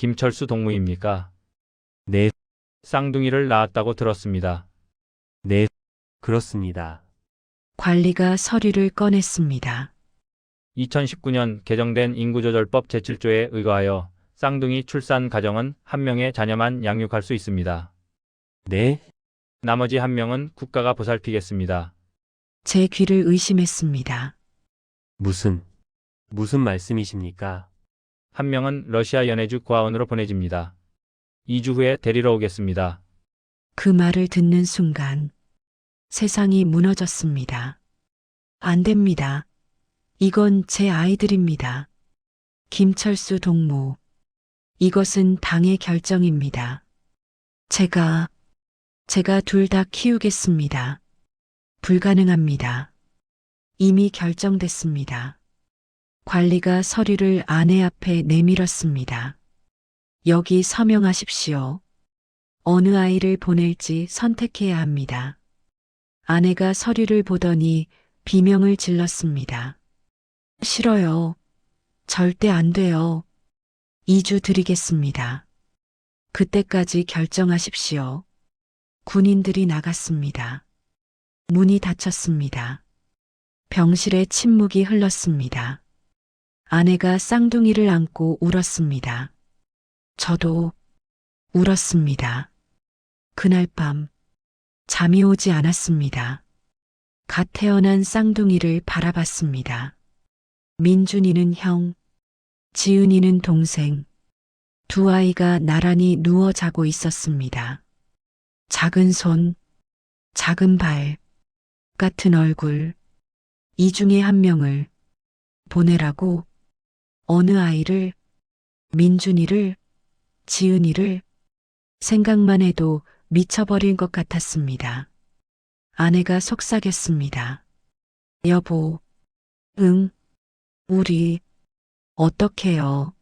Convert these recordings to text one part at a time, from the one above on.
김철수 동무입니까? 네, 쌍둥이를 낳았다고 들었습니다. 네, 그렇습니다. 관리가 서류를 꺼냈습니다. 2019년 개정된 인구조절법 제7조에 의거하여 쌍둥이 출산 가정은 한 명의 자녀만 양육할 수 있습니다. 네, 나머지 한 명은 국가가 보살피겠습니다. 제 귀를 의심했습니다. 무슨 말씀이십니까? 한 명은 러시아 연해주 고아원으로 보내집니다. 2주 후에 데리러 오겠습니다. 그 말을 듣는 순간 세상이 무너졌습니다. 안 됩니다. 이건 제 아이들입니다. 김철수 동무. 이것은 당의 결정입니다. 제가 둘 다 키우겠습니다. 불가능합니다. 이미 결정됐습니다. 관리가 서류를 아내 앞에 내밀었습니다. 여기 서명하십시오. 어느 아이를 보낼지 선택해야 합니다. 아내가 서류를 보더니 비명을 질렀습니다. 싫어요. 절대 안 돼요. 2주 드리겠습니다. 그때까지 결정하십시오. 군인들이 나갔습니다. 문이 닫혔습니다. 병실에 침묵이 흘렀습니다. 아내가 쌍둥이를 안고 울었습니다. 저도 울었습니다. 그날 밤 잠이 오지 않았습니다. 갓 태어난 쌍둥이를 바라봤습니다. 민준이는 형, 지은이는 동생, 두 아이가 나란히 누워 자고 있었습니다. 작은 손, 작은 발, 같은 얼굴, 이 중에 한 명을 보내라고 어느 아이를, 민준이를, 지은이를 생각만 해도 미쳐버린 것 같았습니다. 아내가 속삭였습니다. 여보, 응, 우리, 어떡해요?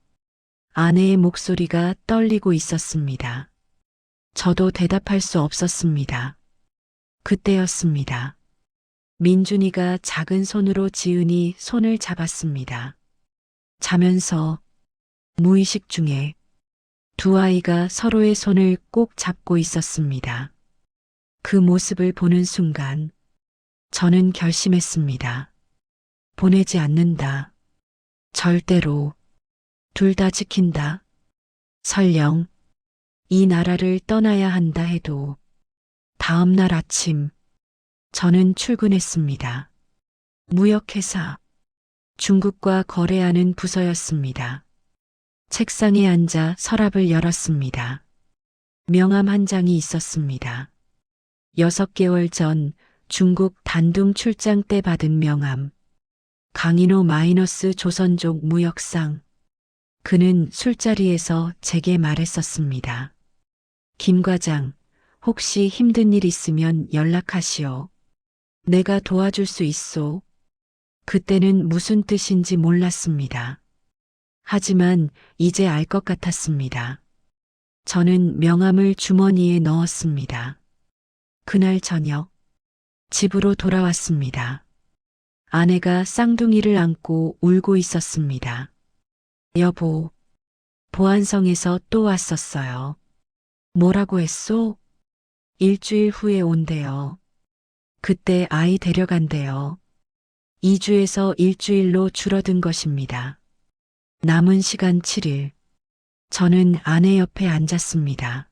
아내의 목소리가 떨리고 있었습니다. 저도 대답할 수 없었습니다. 그때였습니다. 민준이가 작은 손으로 지은이 손을 잡았습니다. 자면서 무의식 중에 두 아이가 서로의 손을 꼭 잡고 있었습니다. 그 모습을 보는 순간 저는 결심했습니다. 보내지 않는다. 절대로. 둘 다 지킨다. 설령 이 나라를 떠나야 한다 해도 다음 날 아침 저는 출근했습니다. 무역회사, 중국과 거래하는 부서였습니다. 책상에 앉아 서랍을 열었습니다. 명함 한 장이 있었습니다. 6개월 전 중국 단둥 출장 때 받은 명함. 강인호 마이너스 조선족 무역상. 그는 술자리에서 제게 말했었습니다. 김 과장, 혹시 힘든 일 있으면 연락하시오. 내가 도와줄 수 있소. 그때는 무슨 뜻인지 몰랐습니다. 하지만 이제 알 것 같았습니다. 저는 명함을 주머니에 넣었습니다. 그날 저녁 집으로 돌아왔습니다. 아내가 쌍둥이를 안고 울고 있었습니다. 여보, 보안성에서 또 왔었어요. 뭐라고 했소? 일주일 후에 온대요. 그때 아이 데려간대요. 2주에서 일주일로 줄어든 것입니다. 남은 시간 7일. 저는 아내 옆에 앉았습니다.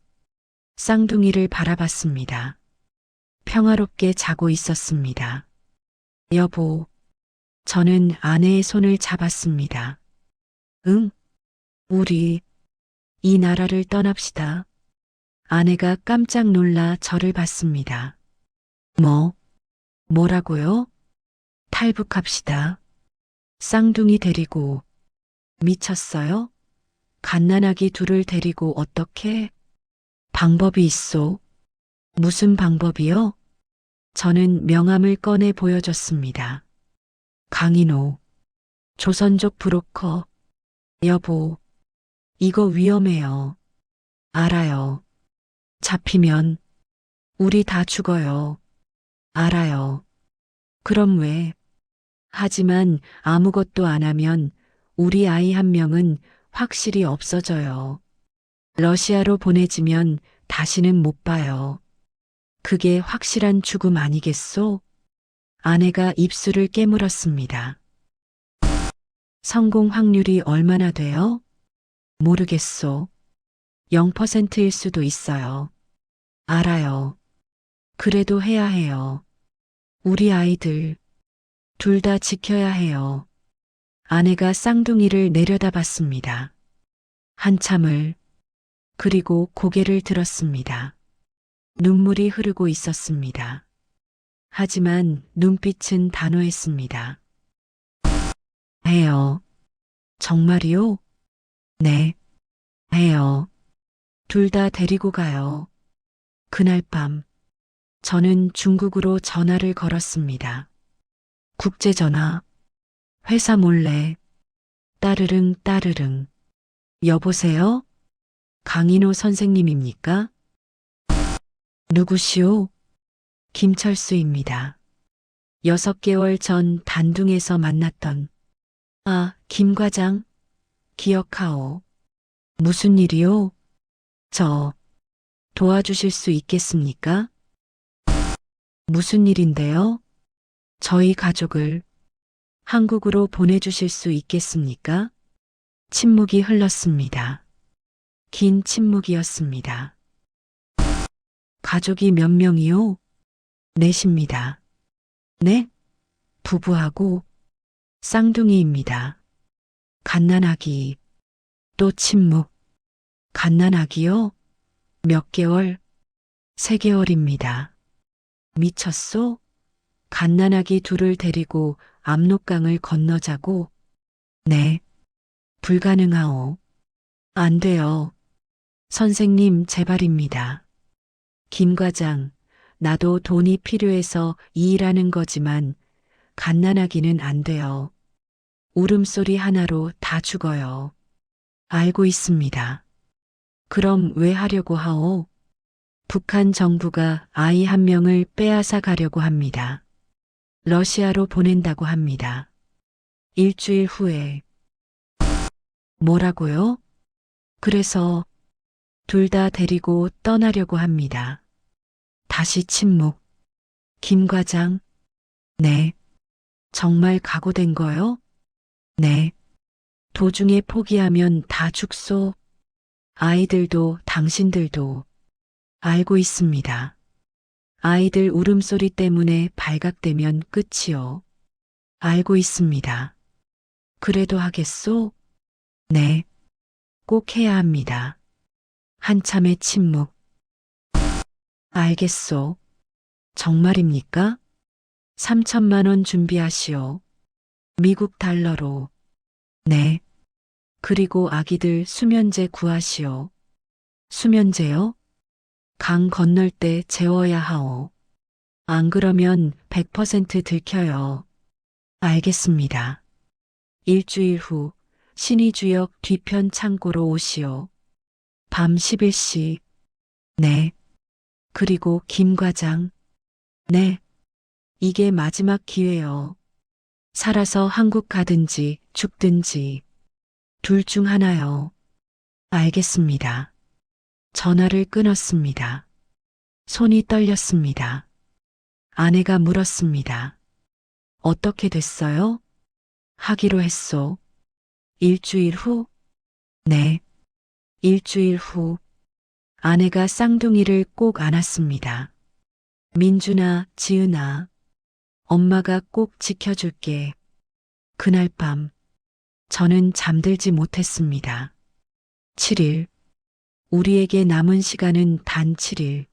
쌍둥이를 바라봤습니다. 평화롭게 자고 있었습니다. 여보, 저는 아내의 손을 잡았습니다. 응? 우리 이 나라를 떠납시다. 아내가 깜짝 놀라 저를 봤습니다. 뭐라고요? 탈북합시다. 쌍둥이 데리고. 미쳤어요? 갓난아기 둘을 데리고 어떻게? 방법이 있소. 무슨 방법이요? 저는 명함을 꺼내 보여줬습니다. 강인호, 조선족 브로커. 여보, 이거 위험해요. 알아요. 잡히면 우리 다 죽어요. 알아요. 그럼 왜? 하지만 아무것도 안 하면 우리 아이 한 명은 확실히 없어져요. 러시아로 보내지면 다시는 못 봐요. 그게 확실한 죽음 아니겠소? 아내가 입술을 깨물었습니다. 성공 확률이 얼마나 돼요? 모르겠소. 0%일 수도 있어요. 알아요. 그래도 해야 해요. 우리 아이들 둘 다 지켜야 해요. 아내가 쌍둥이를 내려다봤습니다. 한참을 그리고 고개를 들었습니다. 눈물이 흐르고 있었습니다. 하지만 눈빛은 단호했습니다. 해요. 정말이요? 네. 해요. 둘 다 데리고 가요. 그날 밤 저는 중국으로 전화를 걸었습니다. 국제전화. 회사 몰래. 따르릉 따르릉. 여보세요? 강인호 선생님입니까? 누구시오? 김철수입니다. 6개월 전 단둥에서 만났던 김 과장. 기억하오. 무슨 일이요? 저 도와주실 수 있겠습니까? 무슨 일인데요? 저희 가족을 한국으로 보내주실 수 있겠습니까? 침묵이 흘렀습니다. 긴 침묵이었습니다. 가족이 몇 명이요? 넷입니다. 네? 부부하고 쌍둥이입니다. 갓난아기. 또 침묵. 갓난아기요? 몇 개월? 3개월입니다. 미쳤소? 갓난아기 둘을 데리고 압록강을 건너자고? 네. 불가능하오. 안 돼요. 선생님 제발입니다. 김 과장, 나도 돈이 필요해서 이 일하는 거지만 갓난아기는 안 돼요. 울음소리 하나로 다 죽어요. 알고 있습니다. 그럼 왜 하려고 하오? 북한 정부가 아이 한 명을 빼앗아 가려고 합니다. 러시아로 보낸다고 합니다. 일주일 후에. 뭐라고요? 그래서 둘 다 데리고 떠나려고 합니다. 다시 침묵. 김 과장. 네. 정말 각오된 거요? 네. 도중에 포기하면 다 죽소. 아이들도 당신들도. 알고 있습니다. 아이들 울음소리 때문에 발각되면 끝이요. 알고 있습니다. 그래도 하겠소? 네. 꼭 해야 합니다. 한참의 침묵. 알겠소. 정말입니까? 3천만 원 준비하시오. 미국 달러로. 네. 그리고 아기들 수면제 구하시오. 수면제요? 강 건널 때 재워야 하오. 안 그러면 100% 들켜요. 알겠습니다. 일주일 후 신의주역 뒤편 창고로 오시오. 밤 11시. 네. 그리고 김 과장. 네. 이게 마지막 기회요. 살아서 한국 가든지 죽든지 둘 중 하나요. 알겠습니다. 전화를 끊었습니다. 손이 떨렸습니다. 아내가 물었습니다. 어떻게 됐어요? 하기로 했소. 일주일 후? 네. 일주일 후. 아내가 쌍둥이를 꼭 안았습니다. 민준아, 지은아. 엄마가 꼭 지켜줄게. 그날 밤 저는 잠들지 못했습니다. 7일. 우리에게 남은 시간은 단 7일.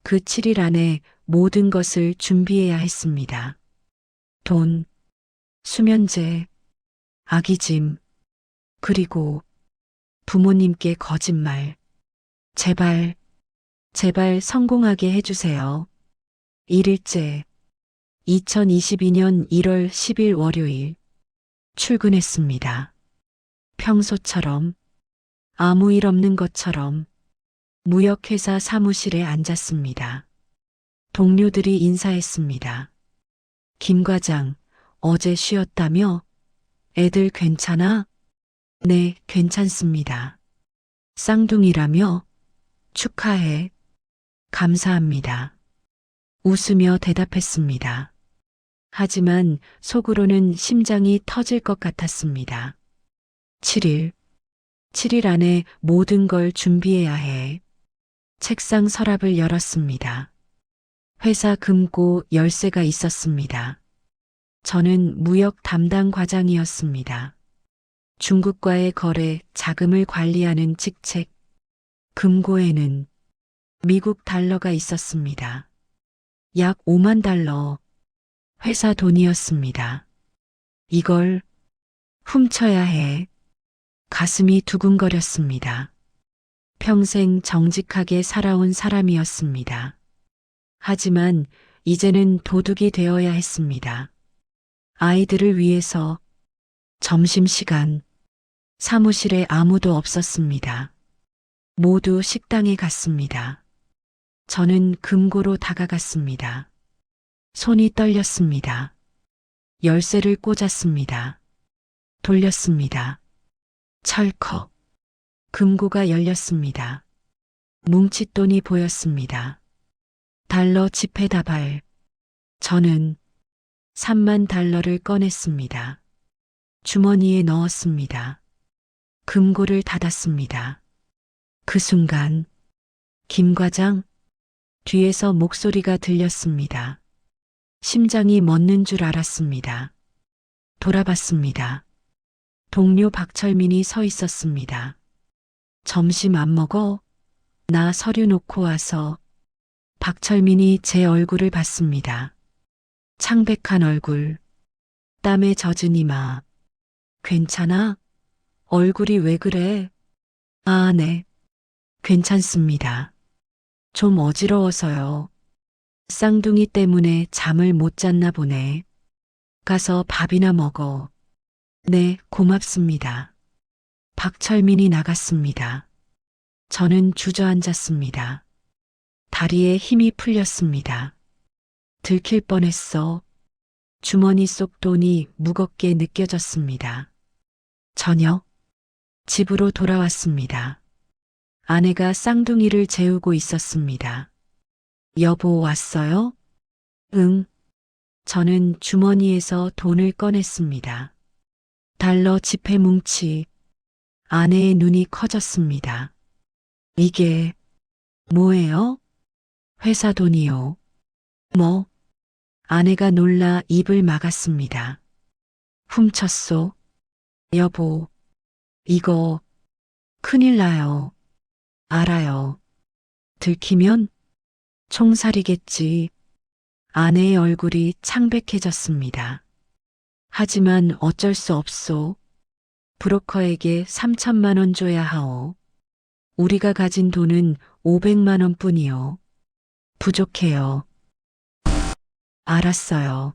그 7일 안에 모든 것을 준비해야 했습니다. 돈, 수면제, 아기짐, 그리고 부모님께 거짓말. 제발, 제발 성공하게 해주세요. 1일째, 2022년 1월 10일 월요일. 출근했습니다. 평소처럼, 아무 일 없는 것처럼 무역회사 사무실에 앉았습니다. 동료들이 인사했습니다. 김 과장, 어제 쉬었다며? 애들 괜찮아? 네, 괜찮습니다. 쌍둥이라며? 축하해. 감사합니다. 웃으며 대답했습니다. 하지만 속으로는 심장이 터질 것 같았습니다. 7일. 7일 안에 모든 걸 준비해야 해. 책상 서랍을 열었습니다. 회사 금고 열쇠가 있었습니다. 저는 무역 담당 과장이었습니다. 중국과의 거래 자금을 관리하는 직책. 금고에는 미국 달러가 있었습니다. 약 5만 달러. 회사 돈이었습니다. 이걸 훔쳐야 해. 가슴이 두근거렸습니다. 평생 정직하게 살아온 사람이었습니다. 하지만 이제는 도둑이 되어야 했습니다. 아이들을 위해서. 점심시간. 사무실에 아무도 없었습니다. 모두 식당에 갔습니다. 저는 금고로 다가갔습니다. 손이 떨렸습니다. 열쇠를 꽂았습니다. 돌렸습니다. 철컥. 금고가 열렸습니다. 뭉칫돈이 보였습니다. 달러 지폐 다발. 저는 3만 달러를 꺼냈습니다. 주머니에 넣었습니다. 금고를 닫았습니다. 그 순간 김 과장 뒤에서 목소리가 들렸습니다. 심장이 멎는 줄 알았습니다. 돌아봤습니다. 동료 박철민이 서 있었습니다. 점심 안 먹어? 나 서류 놓고 와서. 박철민이 제 얼굴을 봤습니다. 창백한 얼굴, 땀에 젖은 이마. 괜찮아? 얼굴이 왜 그래? 아, 네. 괜찮습니다. 좀 어지러워서요. 쌍둥이 때문에 잠을 못 잤나 보네. 가서 밥이나 먹어. 네, 고맙습니다. 박철민이 나갔습니다. 저는 주저앉았습니다. 다리에 힘이 풀렸습니다. 들킬 뻔했어. 주머니 속 돈이 무겁게 느껴졌습니다. 저녁, 집으로 돌아왔습니다. 아내가 쌍둥이를 재우고 있었습니다. 여보 왔어요? 응. 저는 주머니에서 돈을 꺼냈습니다. 달러 지폐 뭉치. 아내의 눈이 커졌습니다. 이게 뭐예요? 회사 돈이요. 뭐? 아내가 놀라 입을 막았습니다. 훔쳤소. 여보, 이거 큰일 나요. 알아요. 들키면 총살이겠지. 아내의 얼굴이 창백해졌습니다. 하지만 어쩔 수 없소. 브로커에게 3천만 원 줘야 하오. 우리가 가진 돈은 500만 원 뿐이요. 부족해요. 알았어요.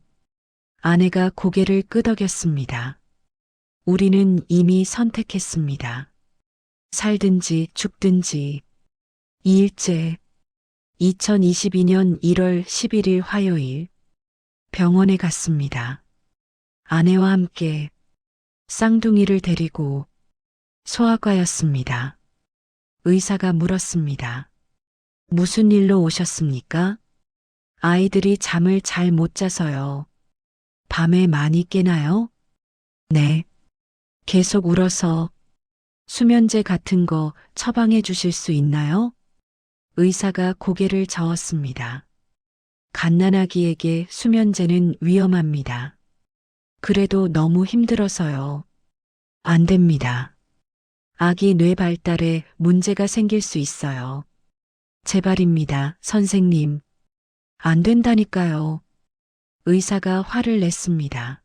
아내가 고개를 끄덕였습니다. 우리는 이미 선택했습니다. 살든지 죽든지. 2일째. 2022년 1월 11일 화요일. 병원에 갔습니다. 아내와 함께 쌍둥이를 데리고. 소아과였습니다. 의사가 물었습니다. 무슨 일로 오셨습니까? 아이들이 잠을 잘 못 자서요. 밤에 많이 깨나요? 네. 계속 울어서. 수면제 같은 거 처방해 주실 수 있나요? 의사가 고개를 저었습니다. 갓난아기에게 수면제는 위험합니다. 그래도 너무 힘들어서요. 안 됩니다. 아기 뇌 발달에 문제가 생길 수 있어요. 제발입니다, 선생님. 안 된다니까요. 의사가 화를 냈습니다.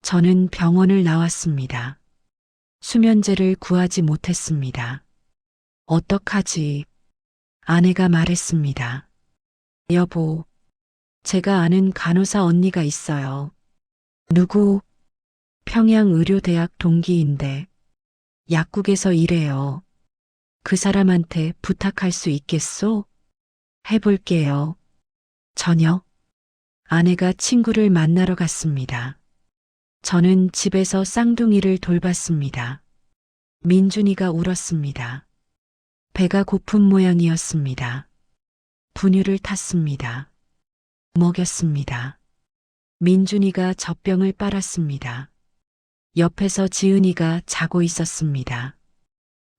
저는 병원을 나왔습니다. 수면제를 구하지 못했습니다. 어떡하지? 아내가 말했습니다. 여보, 제가 아는 간호사 언니가 있어요. 누구? 평양의료대학 동기인데 약국에서 일해요. 그 사람한테 부탁할 수 있겠소? 해볼게요. 저녁, 아내가 친구를 만나러 갔습니다. 저는 집에서 쌍둥이를 돌봤습니다. 민준이가 울었습니다. 배가 고픈 모양이었습니다. 분유를 탔습니다. 먹였습니다. 민준이가 젖병을 빨았습니다. 옆에서 지은이가 자고 있었습니다.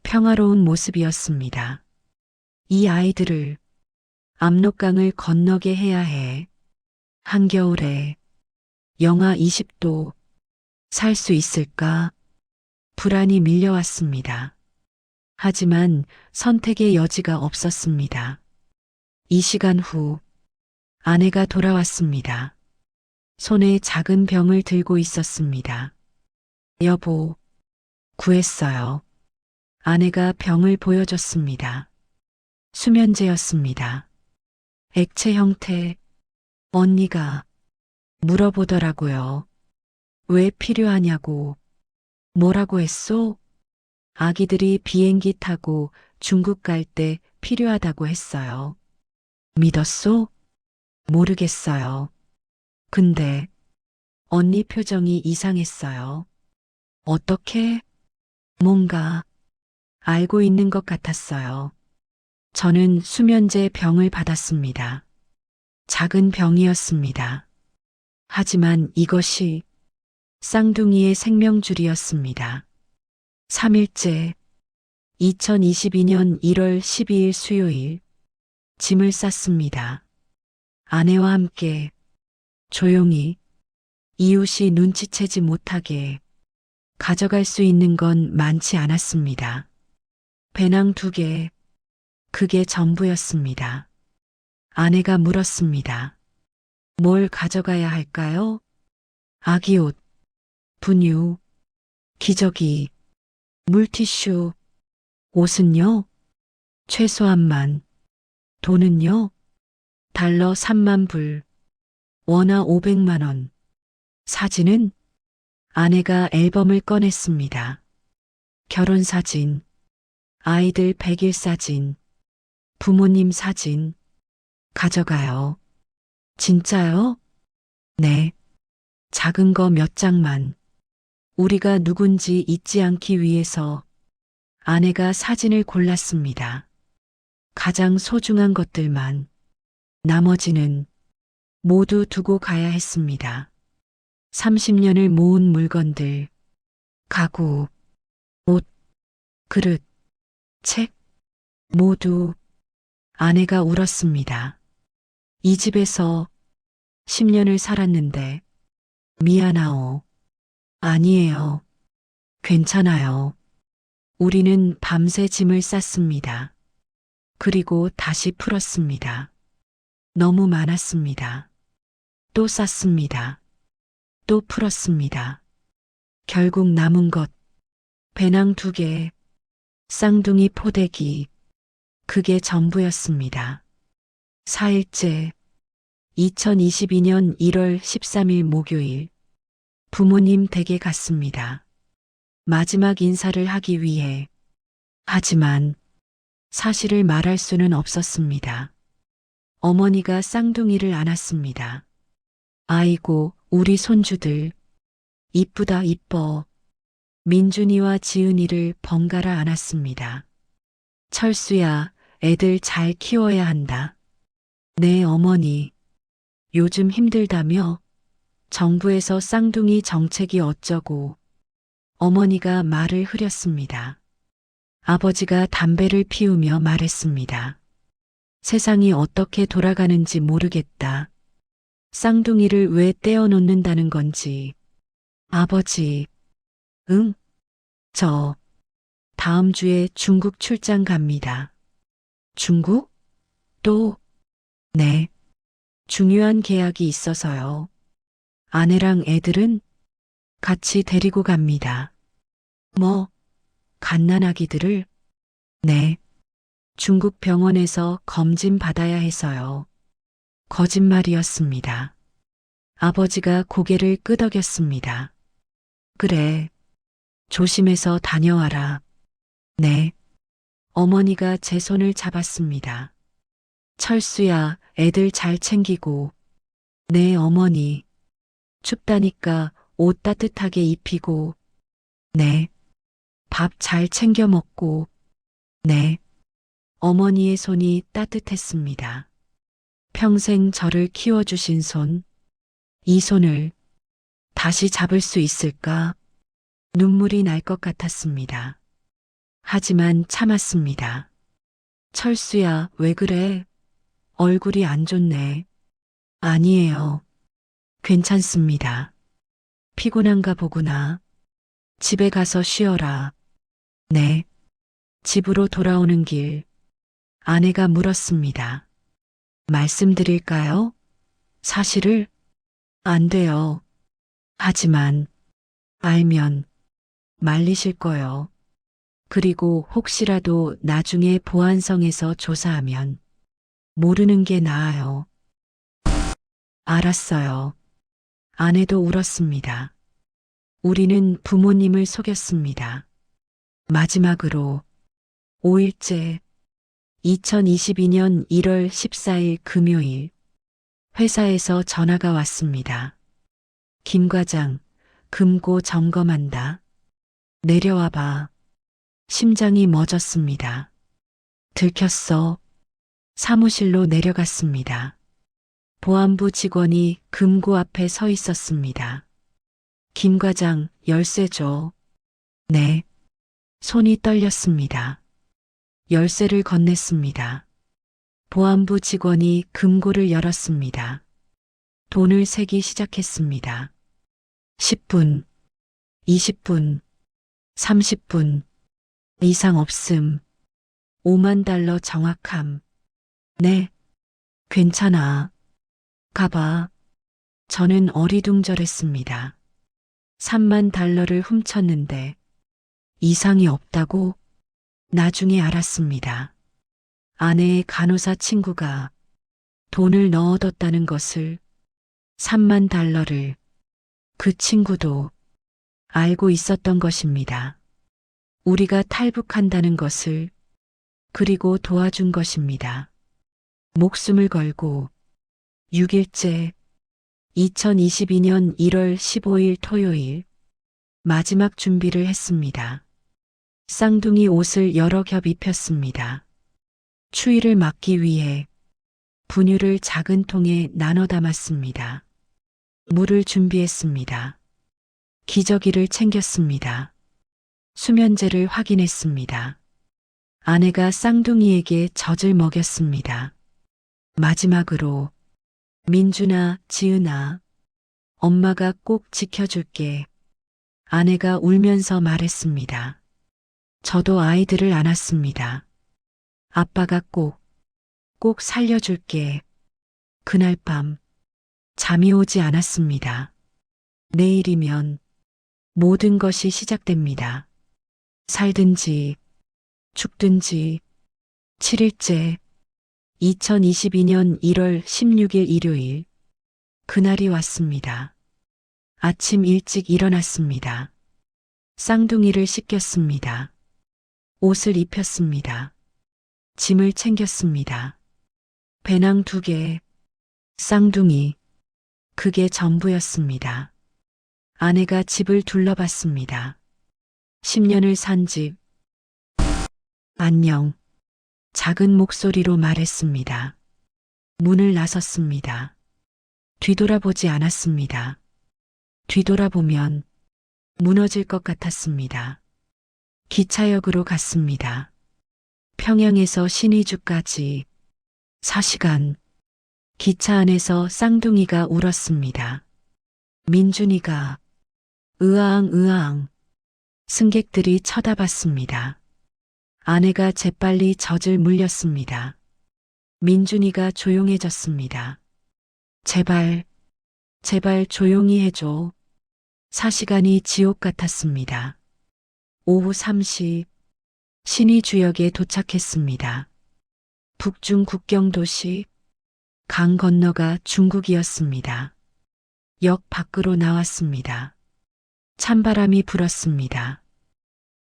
평화로운 모습이었습니다. 이 아이들을 압록강을 건너게 해야 해. 한겨울에 영하 20도 살 수 있을까? 불안이 밀려왔습니다. 하지만 선택의 여지가 없었습니다. 이 시간 후 아내가 돌아왔습니다. 손에 작은 병을 들고 있었습니다. 여보, 구했어요. 아내가 병을 보여줬습니다. 수면제였습니다. 액체 형태. 언니가 물어보더라고요. 왜 필요하냐고. 뭐라고 했소? 아기들이 비행기 타고 중국 갈 때 필요하다고 했어요. 믿었소? 모르겠어요. 근데 언니 표정이 이상했어요. 어떻게? 뭔가 알고 있는 것 같았어요. 저는 수면제 병을 받았습니다. 작은 병이었습니다. 하지만 이것이 쌍둥이의 생명줄이었습니다. 3일째, 2022년 1월 12일 수요일, 짐을 쌌습니다. 아내와 함께 조용히 이웃이 눈치채지 못하게 가져갈 수 있는 건 많지 않았습니다. 배낭 2개, 그게 전부였습니다. 아내가 물었습니다. 뭘 가져가야 할까요? 아기 옷, 분유, 기저귀, 물티슈, 옷은요? 최소한만. 돈은요? 달러 3만 불, 원화 500만 원. 사진은? 아내가 앨범을 꺼냈습니다. 결혼 사진, 아이들 100일 사진, 부모님 사진. 가져가요. 진짜요? 네. 작은 거 몇 장만. 우리가 누군지 잊지 않기 위해서 아내가 사진을 골랐습니다. 가장 소중한 것들만. 나머지는 모두 두고 가야 했습니다. 30년을 모은 물건들, 가구, 옷, 그릇, 책, 모두. 아내가 울었습니다. 이 집에서 10년을 살았는데 미안하오. 아니에요. 괜찮아요. 우리는 밤새 짐을 쌌습니다. 그리고 다시 풀었습니다. 너무 많았습니다. 또 쌌습니다. 또 풀었습니다. 결국 남은 것, 배낭 2개, 쌍둥이 포대기, 그게 전부였습니다. 4일째, 2022년 1월 13일 목요일, 부모님 댁에 갔습니다. 마지막 인사를 하기 위해. 하지만 사실을 말할 수는 없었습니다. 어머니가 쌍둥이를 안았습니다. 아이고, 우리 손주들. 이쁘다 이뻐. 민준이와 지은이를 번갈아 안았습니다. 철수야, 애들 잘 키워야 한다. 네, 어머니. 요즘 힘들다며? 정부에서 쌍둥이 정책이 어쩌고. 어머니가 말을 흐렸습니다. 아버지가 담배를 피우며 말했습니다. 세상이 어떻게 돌아가는지 모르겠다. 쌍둥이를 왜 떼어놓는다는 건지. 아버지. 응? 저 다음 주에 중국 출장 갑니다. 중국? 또? 네. 중요한 계약이 있어서요. 아내랑 애들은 같이 데리고 갑니다. 뭐? 갓난아기들을? 네. 중국 병원에서 검진 받아야 해서요. 거짓말이었습니다. 아버지가 고개를 끄덕였습니다. 그래. 조심해서 다녀와라. 네. 어머니가 제 손을 잡았습니다. 철수야, 애들 잘 챙기고. 네, 어머니. 춥다니까 옷 따뜻하게 입히고. 네. 밥 잘 챙겨 먹고. 네. 어머니의 손이 따뜻했습니다. 평생 저를 키워주신 손, 이 손을 다시 잡을 수 있을까? 눈물이 날 것 같았습니다. 하지만 참았습니다. 철수야, 왜 그래? 얼굴이 안 좋네. 아니에요. 괜찮습니다. 피곤한가 보구나. 집에 가서 쉬어라. 네. 집으로 돌아오는 길, 아내가 물었습니다. 말씀드릴까요? 사실을? 안 돼요. 하지만, 알면, 말리실 거요. 그리고 혹시라도 나중에 보안성에서 조사하면, 모르는 게 나아요. 알았어요. 아내도 울었습니다. 우리는 부모님을 속였습니다. 마지막으로 5일째 2022년 1월 14일 금요일 회사에서 전화가 왔습니다. 김 과장, 금고 점검한다. 내려와봐. 심장이 멎었습니다. 들켰어. 사무실로 내려갔습니다. 보안부 직원이 금고 앞에 서 있었습니다. 김 과장, 열쇠 줘. 네. 손이 떨렸습니다. 열쇠를 건넸습니다. 보안부 직원이 금고를 열었습니다. 돈을 세기 시작했습니다. 10분, 20분, 30분 이상 없음. 5만 달러 정확함. 네, 괜찮아. 가봐. 저는 어리둥절했습니다. 3만 달러를 훔쳤는데 이상이 없다고? 나중에 알았습니다. 아내의 간호사 친구가 돈을 넣어뒀다는 것을, 3만 달러를 그 친구도 알고 있었던 것입니다. 우리가 탈북한다는 것을, 그리고 도와준 것입니다. 목숨을 걸고 6일째 2022년 1월 15일 토요일 마지막 준비를 했습니다. 쌍둥이 옷을 여러 겹 입혔습니다. 추위를 막기 위해 분유를 작은 통에 나눠 담았습니다. 물을 준비했습니다. 기저귀를 챙겼습니다. 수면제를 확인했습니다. 아내가 쌍둥이에게 젖을 먹였습니다. 마지막으로 민준아, 지은아, 엄마가 꼭 지켜줄게. 아내가 울면서 말했습니다. 저도 아이들을 안았습니다. 아빠가 꼭 살려줄게. 그날 밤 잠이 오지 않았습니다. 내일이면 모든 것이 시작됩니다. 살든지 죽든지. 7일째 2022년 1월 16일 일요일 그날이 왔습니다. 아침 일찍 일어났습니다. 쌍둥이를 씻겼습니다. 옷을 입혔습니다. 짐을 챙겼습니다. 배낭 2개, 쌍둥이, 그게 전부였습니다. 아내가 집을 둘러봤습니다. 10년을 산 집. 안녕. 작은 목소리로 말했습니다. 문을 나섰습니다. 뒤돌아보지 않았습니다. 뒤돌아보면 무너질 것 같았습니다. 기차역으로 갔습니다. 평양에서 신의주까지 4시간. 기차 안에서 쌍둥이가 울었습니다. 민준이가 으아앙. 승객들이 쳐다봤습니다. 아내가 재빨리 젖을 물렸습니다. 민준이가 조용해졌습니다. 제발 조용히 해줘. 4시간이 지옥 같았습니다. 오후 3시 신의주역에 도착했습니다. 북중 국경도시, 강 건너가 중국이었습니다. 역 밖으로 나왔습니다. 찬바람이 불었습니다.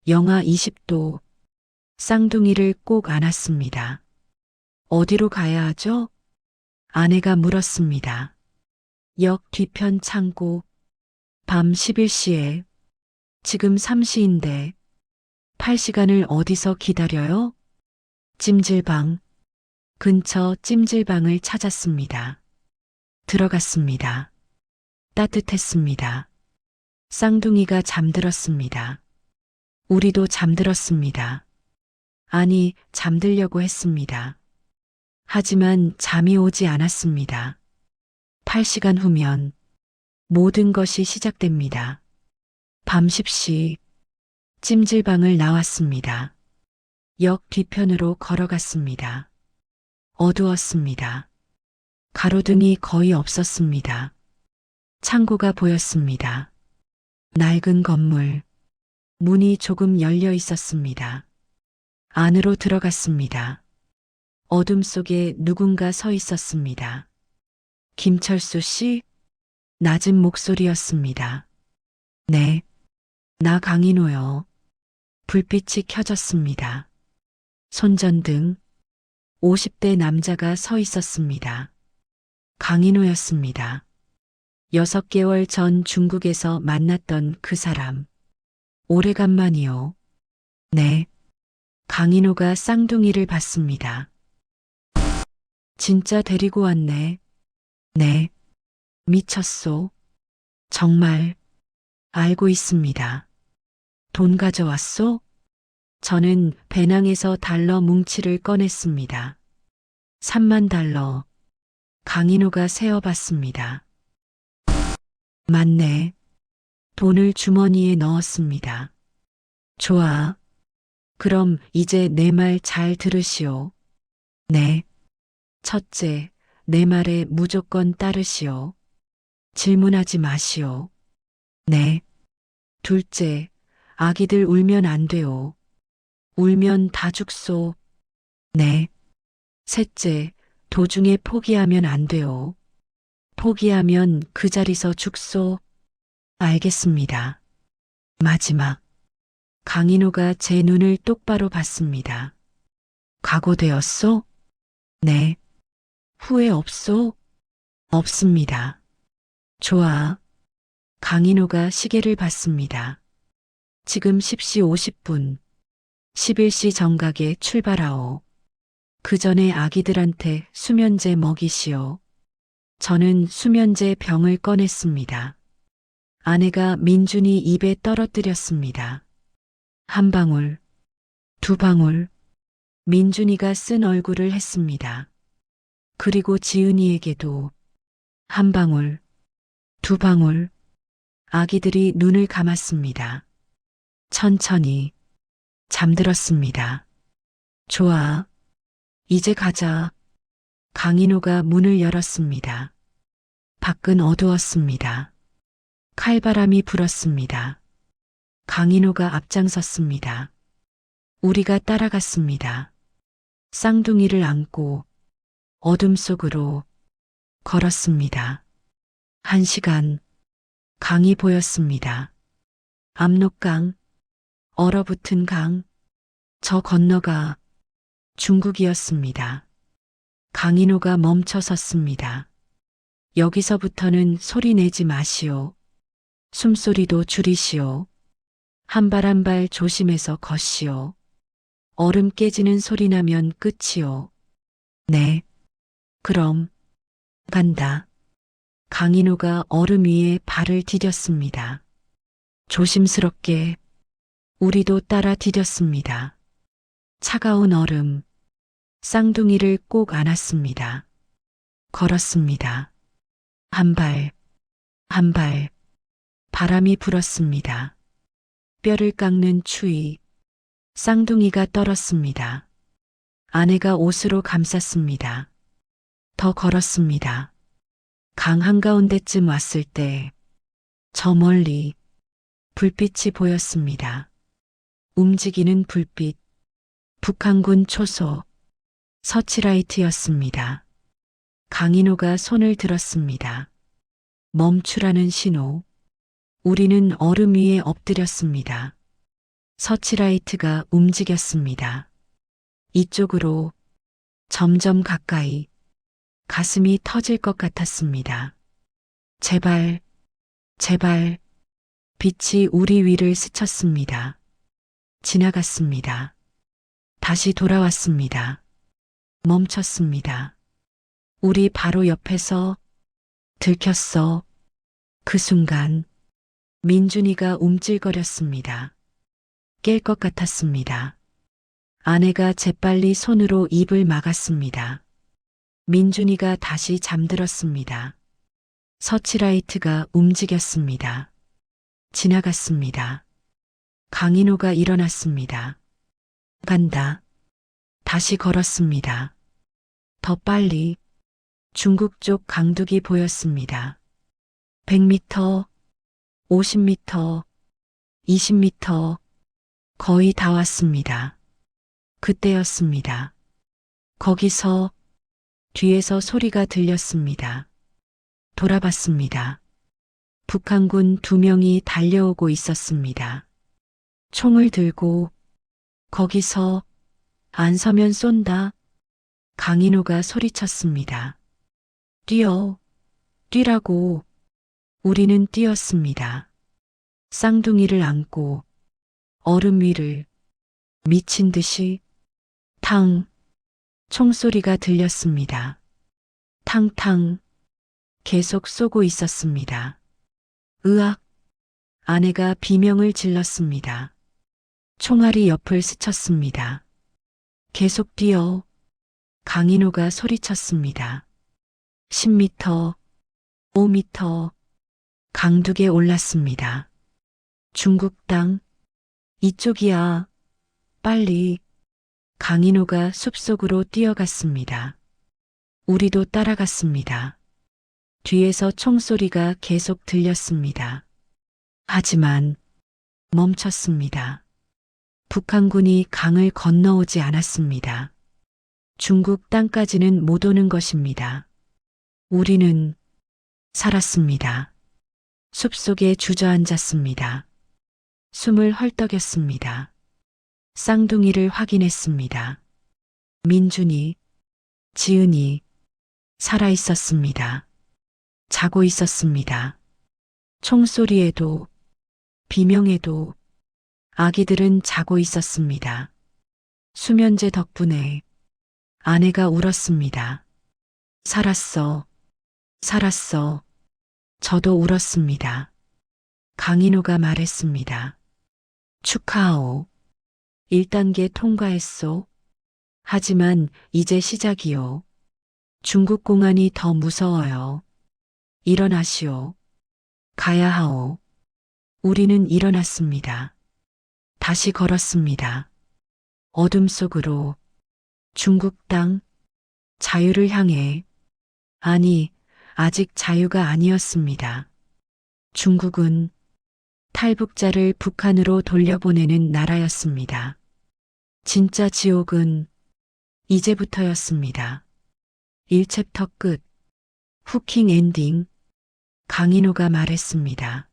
영하 20도. 쌍둥이를 꼭 안았습니다. 어디로 가야 하죠? 아내가 물었습니다. 역 뒤편 창고. 밤 11시에. 지금 3시인데 8시간을 어디서 기다려요? 찜질방. 근처 찜질방을 찾았습니다. 들어갔습니다. 따뜻했습니다. 쌍둥이가 잠들었습니다. 우리도 잠들었습니다. 아니, 잠들려고 했습니다. 하지만 잠이 오지 않았습니다. 8시간 후면 모든 것이 시작됩니다. 밤 10시 찜질방을 나왔습니다. 역 뒤편으로 걸어갔습니다. 어두웠습니다. 가로등이 거의 없었습니다. 창고가 보였습니다. 낡은 건물, 문이 조금 열려 있었습니다. 안으로 들어갔습니다. 어둠 속에 누군가 서 있었습니다. 김철수 씨? 낮은 목소리였습니다. 네, 나 강인호요. 불빛이 켜졌습니다. 손전등, 50대 남자가 서 있었습니다. 강인호였습니다. 6개월 전 중국에서 만났던 그 사람. 오래간만이요. 네. 강인호가 쌍둥이를 봤습니다. 진짜 데리고 왔네. 네. 미쳤소. 정말. 알고 있습니다. 돈 가져왔소? 저는 배낭에서 달러 뭉치를 꺼냈습니다. 3만 달러. 강인호가 세어봤습니다. 맞네. 돈을 주머니에 넣었습니다. 좋아. 그럼 이제 내 말 잘 들으시오. 네. 첫째, 내 말에 무조건 따르시오. 질문하지 마시오. 네. 둘째, 아기들 울면 안 돼요. 울면 다 죽소. 네. 셋째, 도중에 포기하면 안 돼요. 포기하면 그 자리서 죽소. 알겠습니다. 마지막. 강인호가 제 눈을 똑바로 봤습니다. 각오되었소? 네. 후회 없소? 없습니다. 좋아. 강인호가 시계를 봤습니다. 지금 10시 50분. 11시 정각에 출발하오. 그 전에 아기들한테 수면제 먹이시오. 저는 수면제 병을 꺼냈습니다. 아내가 민준이 입에 떨어뜨렸습니다. 한 방울, 두 방울, 민준이가 쓴 얼굴을 했습니다. 그리고 지은이에게도 한 방울, 두 방울, 아기들이 눈을 감았습니다. 천천히 잠들었습니다. 좋아. 이제 가자. 강인호가 문을 열었습니다. 밖은 어두웠습니다. 칼바람이 불었습니다. 강인호가 앞장섰습니다. 우리가 따라갔습니다. 쌍둥이를 안고 어둠 속으로 걸었습니다. 1시간, 강이 보였습니다. 압록강, 얼어붙은 강, 저 건너가 중국이었습니다. 강인호가 멈춰 섰습니다. 여기서부터는 소리 내지 마시오. 숨소리도 줄이시오. 한 발 한 발 조심해서 걷시오. 얼음 깨지는 소리 나면 끝이오. 네. 그럼 간다. 강인호가 얼음 위에 발을 디뎠습니다. 조심스럽게 우리도 따라 디뎠습니다. 차가운 얼음, 쌍둥이를 꼭 안았습니다. 걸었습니다. 한 발, 한 발, 바람이 불었습니다. 뼈를 깎는 추위, 쌍둥이가 떨었습니다. 아내가 옷으로 감쌌습니다. 더 걸었습니다. 강 한가운데쯤 왔을 때, 저 멀리 불빛이 보였습니다. 움직이는 불빛, 북한군 초소, 서치라이트였습니다. 강인호가 손을 들었습니다. 멈추라는 신호. 우리는 얼음 위에 엎드렸습니다. 서치라이트가 움직였습니다. 이쪽으로 점점 가까이 가슴이 터질 것 같았습니다. 제발, 제발, 빛이 우리 위를 스쳤습니다. 지나갔습니다. 다시 돌아왔습니다. 멈췄습니다. 우리 바로 옆에서 들켰어. 그 순간 민준이가 움찔거렸습니다. 깰 것 같았습니다. 아내가 재빨리 손으로 입을 막았습니다. 민준이가 다시 잠들었습니다. 서치라이트가 움직였습니다. 지나갔습니다. 강인호가 일어났습니다. 간다. 다시 걸었습니다. 더 빨리. 중국 쪽 강둑이 보였습니다. 100m, 50m, 20m, 거의 다 왔습니다. 그때였습니다. 거기서 뒤에서 소리가 들렸습니다. 돌아봤습니다. 북한군 2명이 달려오고 있었습니다. 총을 들고 거기서 안 서면 쏜다. 강인호가 소리쳤습니다. 뛰어, 뛰라고. 우리는 뛰었습니다. 쌍둥이를 안고 얼음 위를 미친 듯이 탕, 총소리가 들렸습니다. 탕탕, 계속 쏘고 있었습니다. 으악, 아내가 비명을 질렀습니다. 총알이 옆을 스쳤습니다. 계속 뛰어. 강인호가 소리쳤습니다. 10m, 5m, 강둑에 올랐습니다. 중국 땅, 이쪽이야. 빨리. 강인호가 숲속으로 뛰어갔습니다. 우리도 따라갔습니다. 뒤에서 총소리가 계속 들렸습니다. 하지만 멈췄습니다. 북한군이 강을 건너오지 않았습니다. 중국 땅까지는 못 오는 것입니다. 우리는 살았습니다. 숲속에 주저앉았습니다. 숨을 헐떡였습니다. 쌍둥이를 확인했습니다. 민준이, 지은이 살아 있었습니다. 자고 있었습니다. 총소리에도 비명에도 아기들은 자고 있었습니다. 수면제 덕분에 아내가 울었습니다. 살았어. 살았어. 저도 울었습니다. 강인호가 말했습니다. 축하하오. 1단계 통과했소. 하지만 이제 시작이요. 중국 공안이 더 무서워요. 일어나시오. 가야 하오. 우리는 일어났습니다. 다시 걸었습니다. 어둠 속으로 중국 땅, 자유를 향해. 아니, 아직 자유가 아니었습니다. 중국은 탈북자를 북한으로 돌려보내는 나라였습니다. 진짜 지옥은 이제부터였습니다. 1챕터 끝. 후킹 엔딩. 강인호가 말했습니다.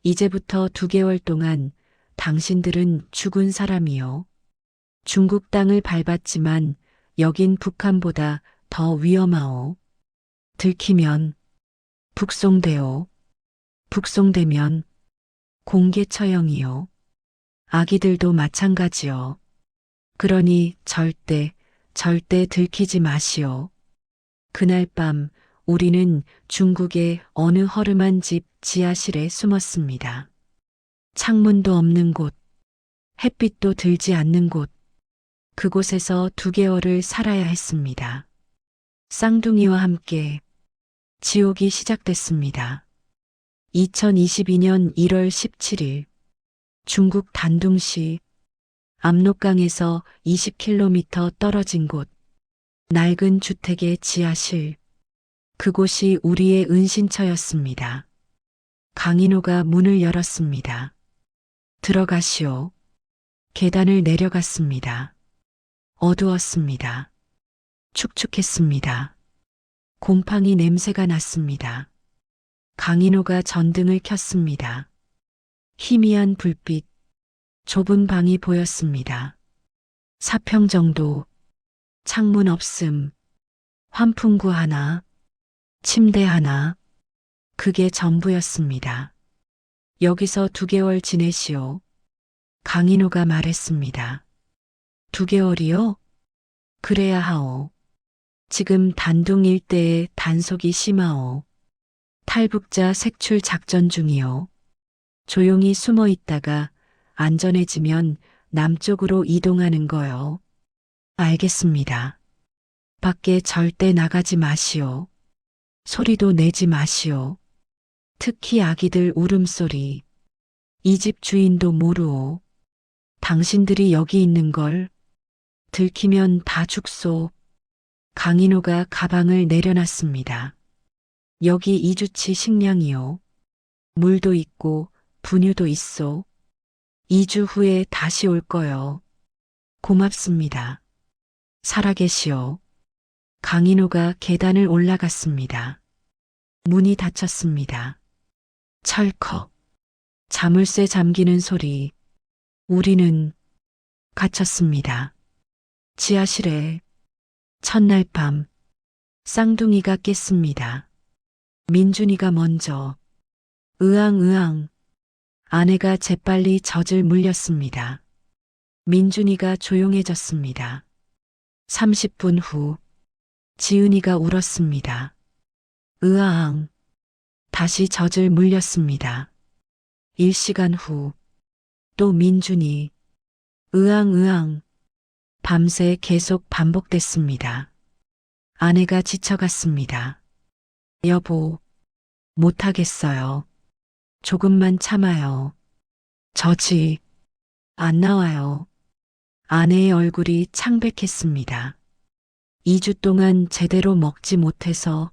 이제부터 2개월 동안 당신들은 죽은 사람이요. 중국 땅을 밟았지만 여긴 북한보다 더 위험하오. 들키면 북송되오. 북송되면 공개 처형이요. 아기들도 마찬가지요. 그러니 절대 들키지 마시오. 그날 밤 우리는 중국의 어느 허름한 집 지하실에 숨었습니다. 창문도 없는 곳, 햇빛도 들지 않는 곳, 그곳에서 2개월을 살아야 했습니다. 쌍둥이와 함께 지옥이 시작됐습니다. 2022년 1월 17일 중국 단둥시 압록강에서 20km 떨어진 곳, 낡은 주택의 지하실, 그곳이 우리의 은신처였습니다. 강인호가 문을 열었습니다. 들어가시오. 계단을 내려갔습니다. 어두웠습니다. 축축했습니다. 곰팡이 냄새가 났습니다. 강인호가 전등을 켰습니다. 희미한 불빛, 좁은 방이 보였습니다. 4평 정도, 창문 없음, 환풍구 하나, 침대 하나, 그게 전부였습니다. 여기서 2개월 지내시오. 강인호가 말했습니다. 2개월이요? 그래야 하오. 지금 단둥 일대에 단속이 심하오. 탈북자 색출 작전 중이요. 조용히 숨어 있다가 안전해지면 남쪽으로 이동하는 거요. 알겠습니다. 밖에 절대 나가지 마시오. 소리도 내지 마시오. 특히 아기들 울음소리. 이 집 주인도 모르오. 당신들이 여기 있는 걸 들키면 다 죽소. 강인호가 가방을 내려놨습니다. 여기 2주치 식량이요. 물도 있고 분유도 있소. 2주 후에 다시 올 거요. 고맙습니다. 살아계시오. 강인호가 계단을 올라갔습니다. 문이 닫혔습니다. 철컥. 자물쇠 잠기는 소리. 우리는 갇혔습니다. 지하실에 첫날 밤 쌍둥이가 깼습니다. 민준이가 먼저 으앙으앙. 아내가 재빨리 젖을 물렸습니다. 민준이가 조용해졌습니다. 30분 후 지은이가 울었습니다. 으아앙. 다시 젖을 물렸습니다. 1시간 후 또 민준이 으앙으앙. 밤새 계속 반복됐습니다. 아내가 지쳐갔습니다. 여보, 못하겠어요. 조금만 참아요. 젖이 안 나와요. 아내의 얼굴이 창백했습니다. 2주 동안 제대로 먹지 못해서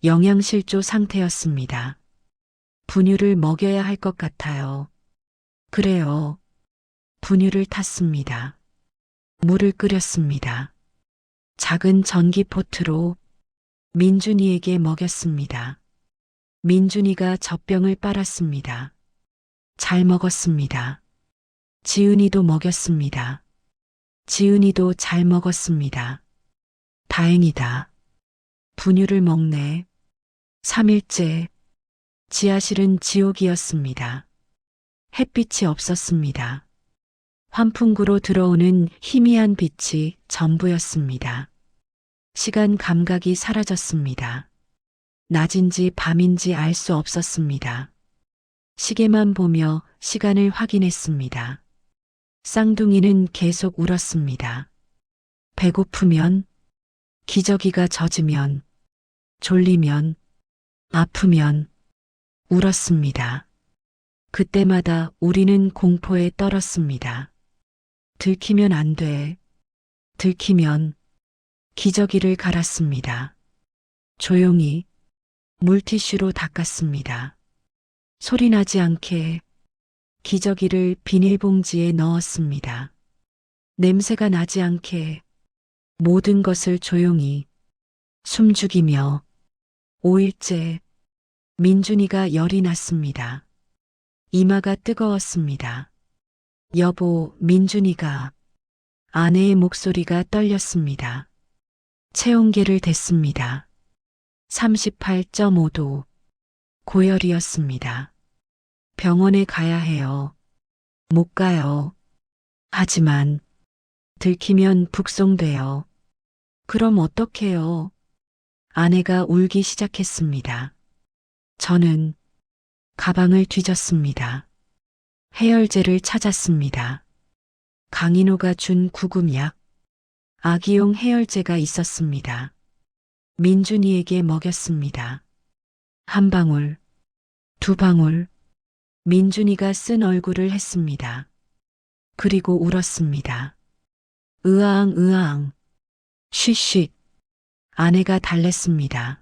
영양실조 상태였습니다. 분유를 먹여야 할 것 같아요. 그래요. 분유를 탔습니다. 물을 끓였습니다. 작은 전기포트로 민준이에게 먹였습니다. 민준이가 젖병을 빨았습니다. 잘 먹었습니다. 지은이도 먹였습니다. 지은이도 잘 먹었습니다. 다행이다. 분유를 먹네. 3일째. 지하실은 지옥이었습니다. 햇빛이 없었습니다. 환풍구로 들어오는 희미한 빛이 전부였습니다. 시간 감각이 사라졌습니다. 낮인지 밤인지 알 수 없었습니다. 시계만 보며 시간을 확인했습니다. 쌍둥이는 계속 울었습니다. 배고프면, 기저귀가 젖으면, 졸리면, 아프면 울었습니다. 그때마다 우리는 공포에 떨었습니다. 들키면 안 돼. 들키면 기저귀를 갈았습니다. 조용히 물티슈로 닦았습니다. 소리나지 않게 기저귀를 비닐봉지에 넣었습니다. 냄새가 나지 않게 모든 것을 조용히 숨죽이며 5일째 민준이가 열이 났습니다. 이마가 뜨거웠습니다. 여보, 민준이가. 아내의 목소리가 떨렸습니다. 체온계를 댔습니다. 38.5도. 고열이었습니다. 병원에 가야 해요. 못 가요. 하지만 들키면 북송돼요. 그럼 어떡해요? 아내가 울기 시작했습니다. 저는 가방을 뒤졌습니다. 해열제를 찾았습니다. 강인호가 준 구급약, 아기용 해열제가 있었습니다. 민준이에게 먹였습니다. 한 방울, 2방울, 민준이가 쓴 얼굴을 했습니다. 그리고 울었습니다. 으아앙 으아앙, 쉬쉿. 아내가 달랬습니다.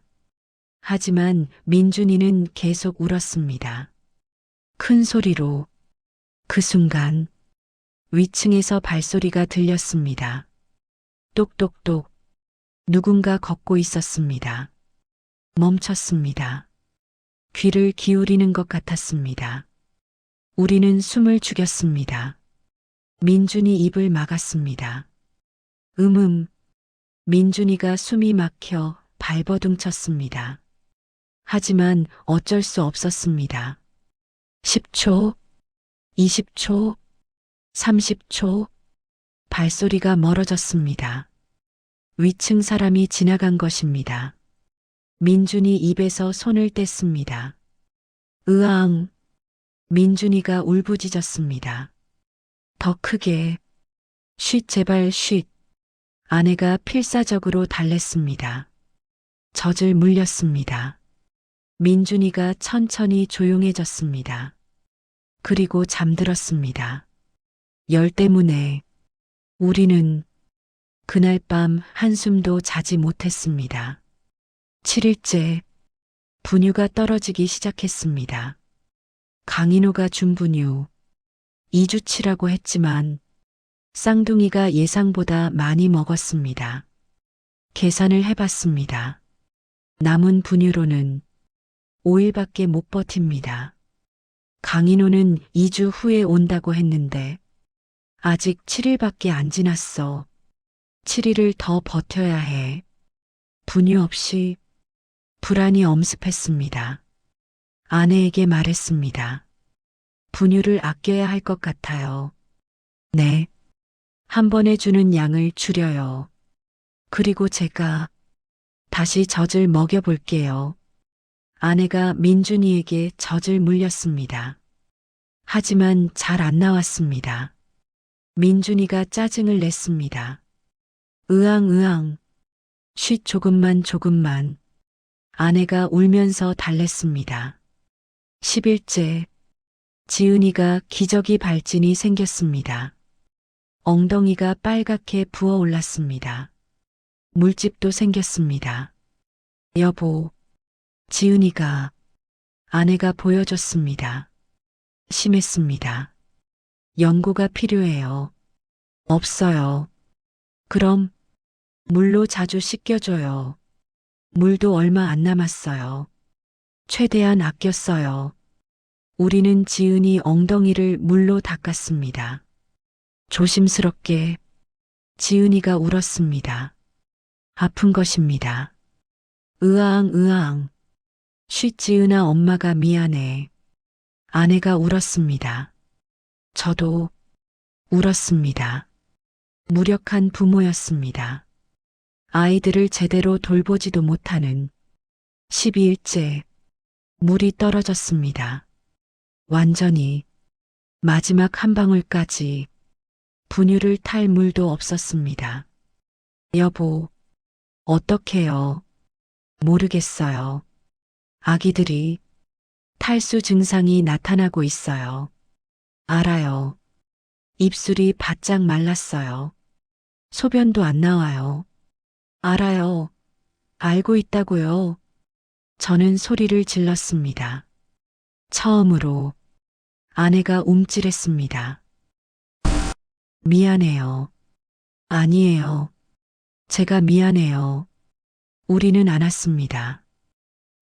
하지만 민준이는 계속 울었습니다. 큰 소리로. 그 순간 위층에서 발소리가 들렸습니다. 똑똑똑. 누군가 걷고 있었습니다. 멈췄습니다. 귀를 기울이는 것 같았습니다. 우리는 숨을 죽였습니다. 민준이 입을 막았습니다. 민준이가 숨이 막혀 발버둥 쳤습니다. 하지만 어쩔 수 없었습니다. 10초, 20초, 30초. 발소리가 멀어졌습니다. 위층 사람이 지나간 것입니다. 민준이 입에서 손을 뗐습니다. 으앙. 민준이가 울부짖었습니다. 더 크게. 쉿 제발 쉿. 아내가 필사적으로 달랬습니다. 젖을 물렸습니다. 민준이가 천천히 조용해졌습니다. 그리고 잠들었습니다. 열 때문에 우리는 그날 밤 한숨도 자지 못했습니다. 7일째 분유가 떨어지기 시작했습니다. 강인호가 준 분유 2주치라고 했지만 쌍둥이가 예상보다 많이 먹었습니다. 계산을 해봤습니다. 남은 분유로는 5일밖에 못 버팁니다. 강인호는 2주 후에 온다고 했는데 아직 7일밖에 안 지났어. 7일을 더 버텨야 해. 분유 없이 불안이 엄습했습니다. 아내에게 말했습니다. 분유를 아껴야 할 것 같아요. 네. 한 번에 주는 양을 줄여요. 그리고 제가 다시 젖을 먹여볼게요. 아내가 민준이에게 젖을 물렸습니다. 하지만 잘 안 나왔습니다. 민준이가 짜증을 냈습니다. 으앙. 쉿 조금만. 아내가 울면서 달랬습니다. 10일째 지은이가 기저귀 발진이 생겼습니다. 엉덩이가 빨갛게 부어올랐습니다. 물집도 생겼습니다. 여보, 지은이가 아내가 보여줬습니다. 심했습니다. 연고가 필요해요. 없어요. 그럼 물로 자주 씻겨줘요. 물도 얼마 안 남았어요. 최대한 아꼈어요. 우리는 지은이 엉덩이를 물로 닦았습니다. 조심스럽게 지은이가 울었습니다. 아픈 것입니다. 으앙. 쉿 지은아 엄마가 미안해. 아내가 울었습니다. 저도 울었습니다. 무력한 부모였습니다. 아이들을 제대로 돌보지도 못하는 12일째 물이 떨어졌습니다. 완전히 마지막 한 방울까지 분유를 탈 물도 없었습니다. 여보, 어떡해요? 모르겠어요. 아기들이 탈수 증상이 나타나고 있어요. 알아요. 입술이 바짝 말랐어요. 소변도 안 나와요. 알아요. 알고 있다고요. 저는 소리를 질렀습니다. 처음으로 아내가 움찔했습니다. 미안해요. 아니에요. 제가 미안해요. 우리는 안았습니다.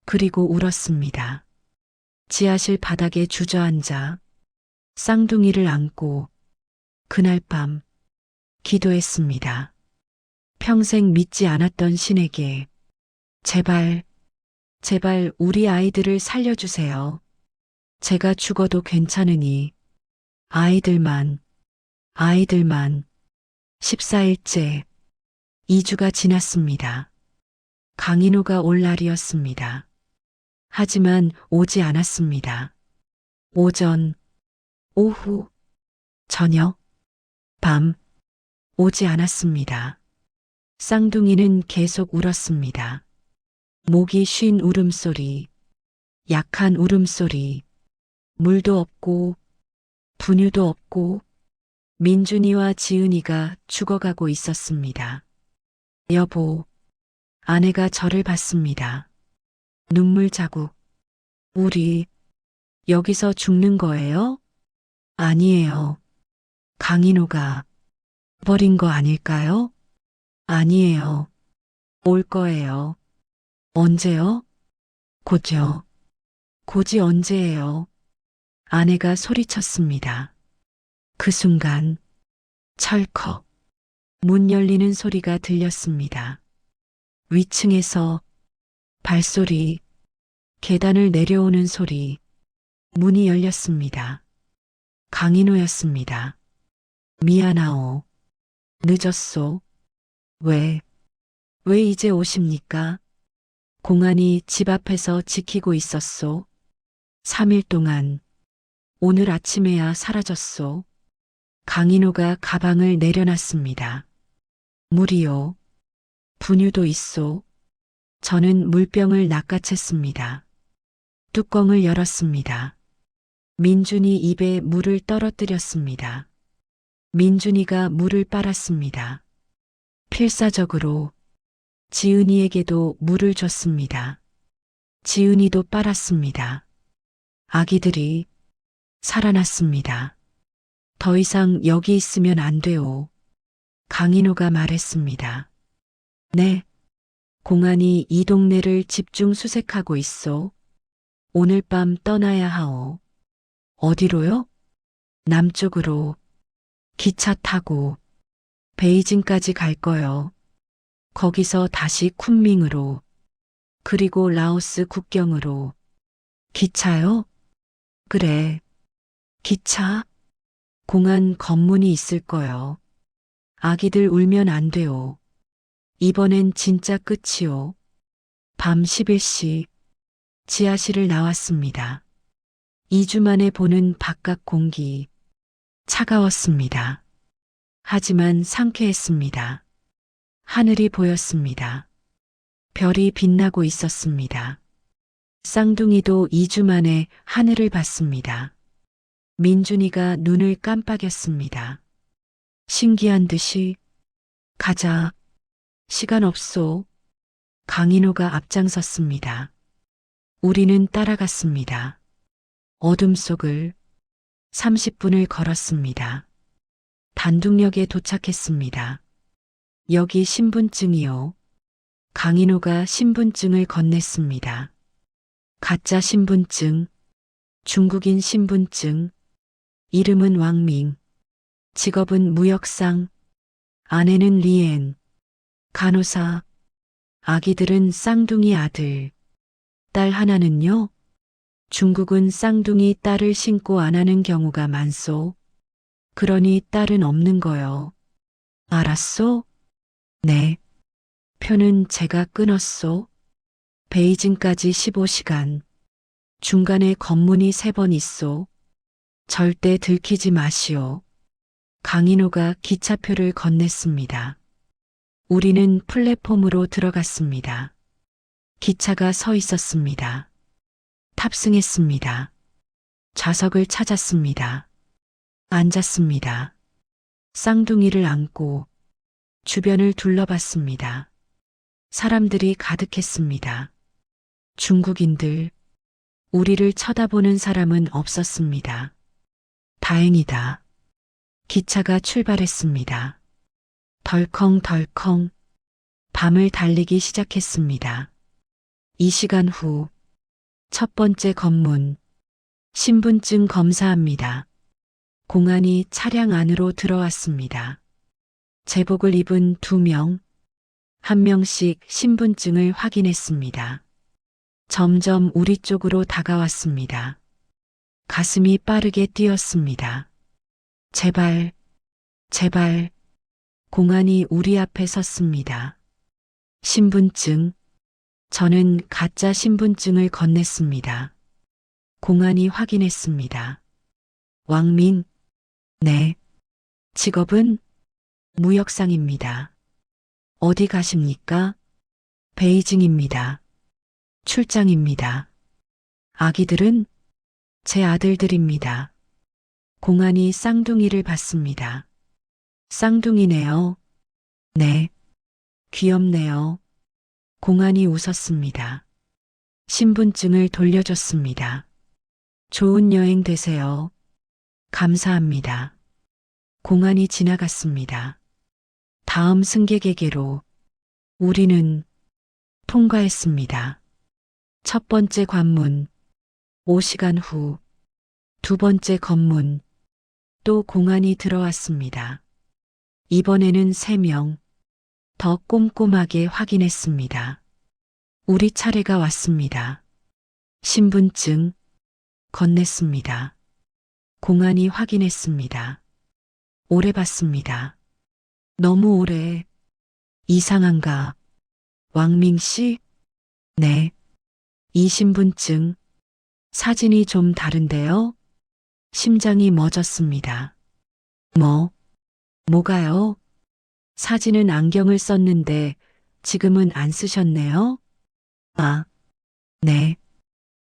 그리고 울었습니다. 지하실 바닥에 주저앉아 쌍둥이를 안고 그날 밤 기도했습니다. 평생 믿지 않았던 신에게 제발 우리 아이들을 살려주세요. 제가 죽어도 괜찮으니 아이들만 14일째 2주가 지났습니다. 강인호가 올 날이었습니다. 하지만 오지 않았습니다. 오전, 오후, 저녁, 밤 오지 않았습니다. 쌍둥이는 계속 울었습니다. 목이 쉰 울음소리, 약한 울음소리, 물도 없고 분유도 없고 민준이와 지은이가 죽어가고 있었습니다. 여보, 아내가 저를 봤습니다. 눈물 자국. 우리 여기서 죽는 거예요? 아니에요. 강인호가 버린 거 아닐까요? 아니에요. 올 거예요. 언제요? 곧요. 곧이 언제예요? 아내가 소리쳤습니다. 그 순간 철컥 문 열리는 소리가 들렸습니다. 위층에서 발소리, 계단을 내려오는 소리, 문이 열렸습니다. 강인호였습니다. 미안하오. 늦었소. 왜 이제 오십니까? 공안이 집 앞에서 지키고 있었소. 3일 동안. 오늘 아침에야 사라졌소. 강인호가 가방을 내려놨습니다. 물이요. 분유도 있소. 저는 물병을 낚아챘습니다. 뚜껑을 열었습니다. 민준이 입에 물을 떨어뜨렸습니다. 민준이가 물을 빨았습니다. 필사적으로 지은이에게도 물을 줬습니다. 지은이도 빨았습니다. 아기들이 살아났습니다. 더 이상 여기 있으면 안 돼요. 강인호가 말했습니다. 네. 공안이 이 동네를 집중 수색하고 있어. 오늘 밤 떠나야 하오. 어디로요? 남쪽으로. 기차 타고 베이징까지 갈 거요. 거기서 다시 쿤밍으로. 그리고 라오스 국경으로. 기차요? 그래. 기차? 공안 검문이 있을 거요. 아기들 울면 안 돼요. 이번엔 진짜 끝이요. 밤 11시 지하실을 나왔습니다. 2주 만에 보는 바깥 공기. 차가웠습니다. 하지만 상쾌했습니다. 하늘이 보였습니다. 별이 빛나고 있었습니다. 쌍둥이도 2주 만에 하늘을 봤습니다. 민준이가 눈을 깜빡였습니다. 신기한 듯이 가자. 시간 없소. 강인호가 앞장섰습니다. 우리는 따라갔습니다. 어둠 속을 30분을 걸었습니다. 단둥역에 도착했습니다. 여기 신분증이요. 강인호가 신분증을 건넸습니다. 가짜 신분증, 중국인 신분증, 이름은 왕밍, 직업은 무역상, 아내는 리엔, 간호사, 아기들은 쌍둥이 아들, 딸 하나는요? 중국은 쌍둥이 딸을 신고 안 하는 경우가 많소. 그러니 딸은 없는 거요. 알았소? 네. 표는 제가 끊었소. 베이징까지 15시간. 중간에 검문이 3번 있소. 절대 들키지 마시오. 강인호가 기차표를 건넸습니다. 우리는 플랫폼으로 들어갔습니다. 기차가 서 있었습니다. 탑승했습니다. 좌석을 찾았습니다. 앉았습니다. 쌍둥이를 안고 주변을 둘러봤습니다. 사람들이 가득했습니다. 중국인들, 우리를 쳐다보는 사람은 없었습니다. 다행이다. 기차가 출발했습니다. 덜컹덜컹 밤을 달리기 시작했습니다. 2시간 후 첫 번째 검문, 신분증 검사합니다. 공안이 차량 안으로 들어왔습니다. 제복을 입은 2명, 1명씩 신분증을 확인했습니다. 점점 우리 쪽으로 다가왔습니다. 가슴이 빠르게 뛰었습니다. 제발, 제발. 공안이 우리 앞에 섰습니다. 신분증. 저는 가짜 신분증을 건넸습니다. 공안이 확인했습니다. 왕민. 네. 직업은 무역상입니다. 어디 가십니까? 베이징입니다. 출장입니다. 아기들은 제 아들들입니다. 공안이 쌍둥이를 봤습니다. 쌍둥이네요. 네. 귀엽네요. 공안이 웃었습니다. 신분증을 돌려줬습니다. 좋은 여행 되세요. 감사합니다. 공안이 지나갔습니다. 다음 승객에게로 우리는 통과했습니다. 첫 번째 관문, 5시간 후, 두 번째 검문, 또 공안이 들어왔습니다. 이번에는 3명, 더 꼼꼼하게 확인했습니다. 우리 차례가 왔습니다. 신분증 건넸습니다. 공안이 확인했습니다. 오래 봤습니다. 너무 오래. 이상한가? 왕밍 씨? 네. 이 신분증. 사진이 좀 다른데요? 심장이 멎었습니다. 뭐가요? 사진은 안경을 썼는데 지금은 안 쓰셨네요? 아, 네.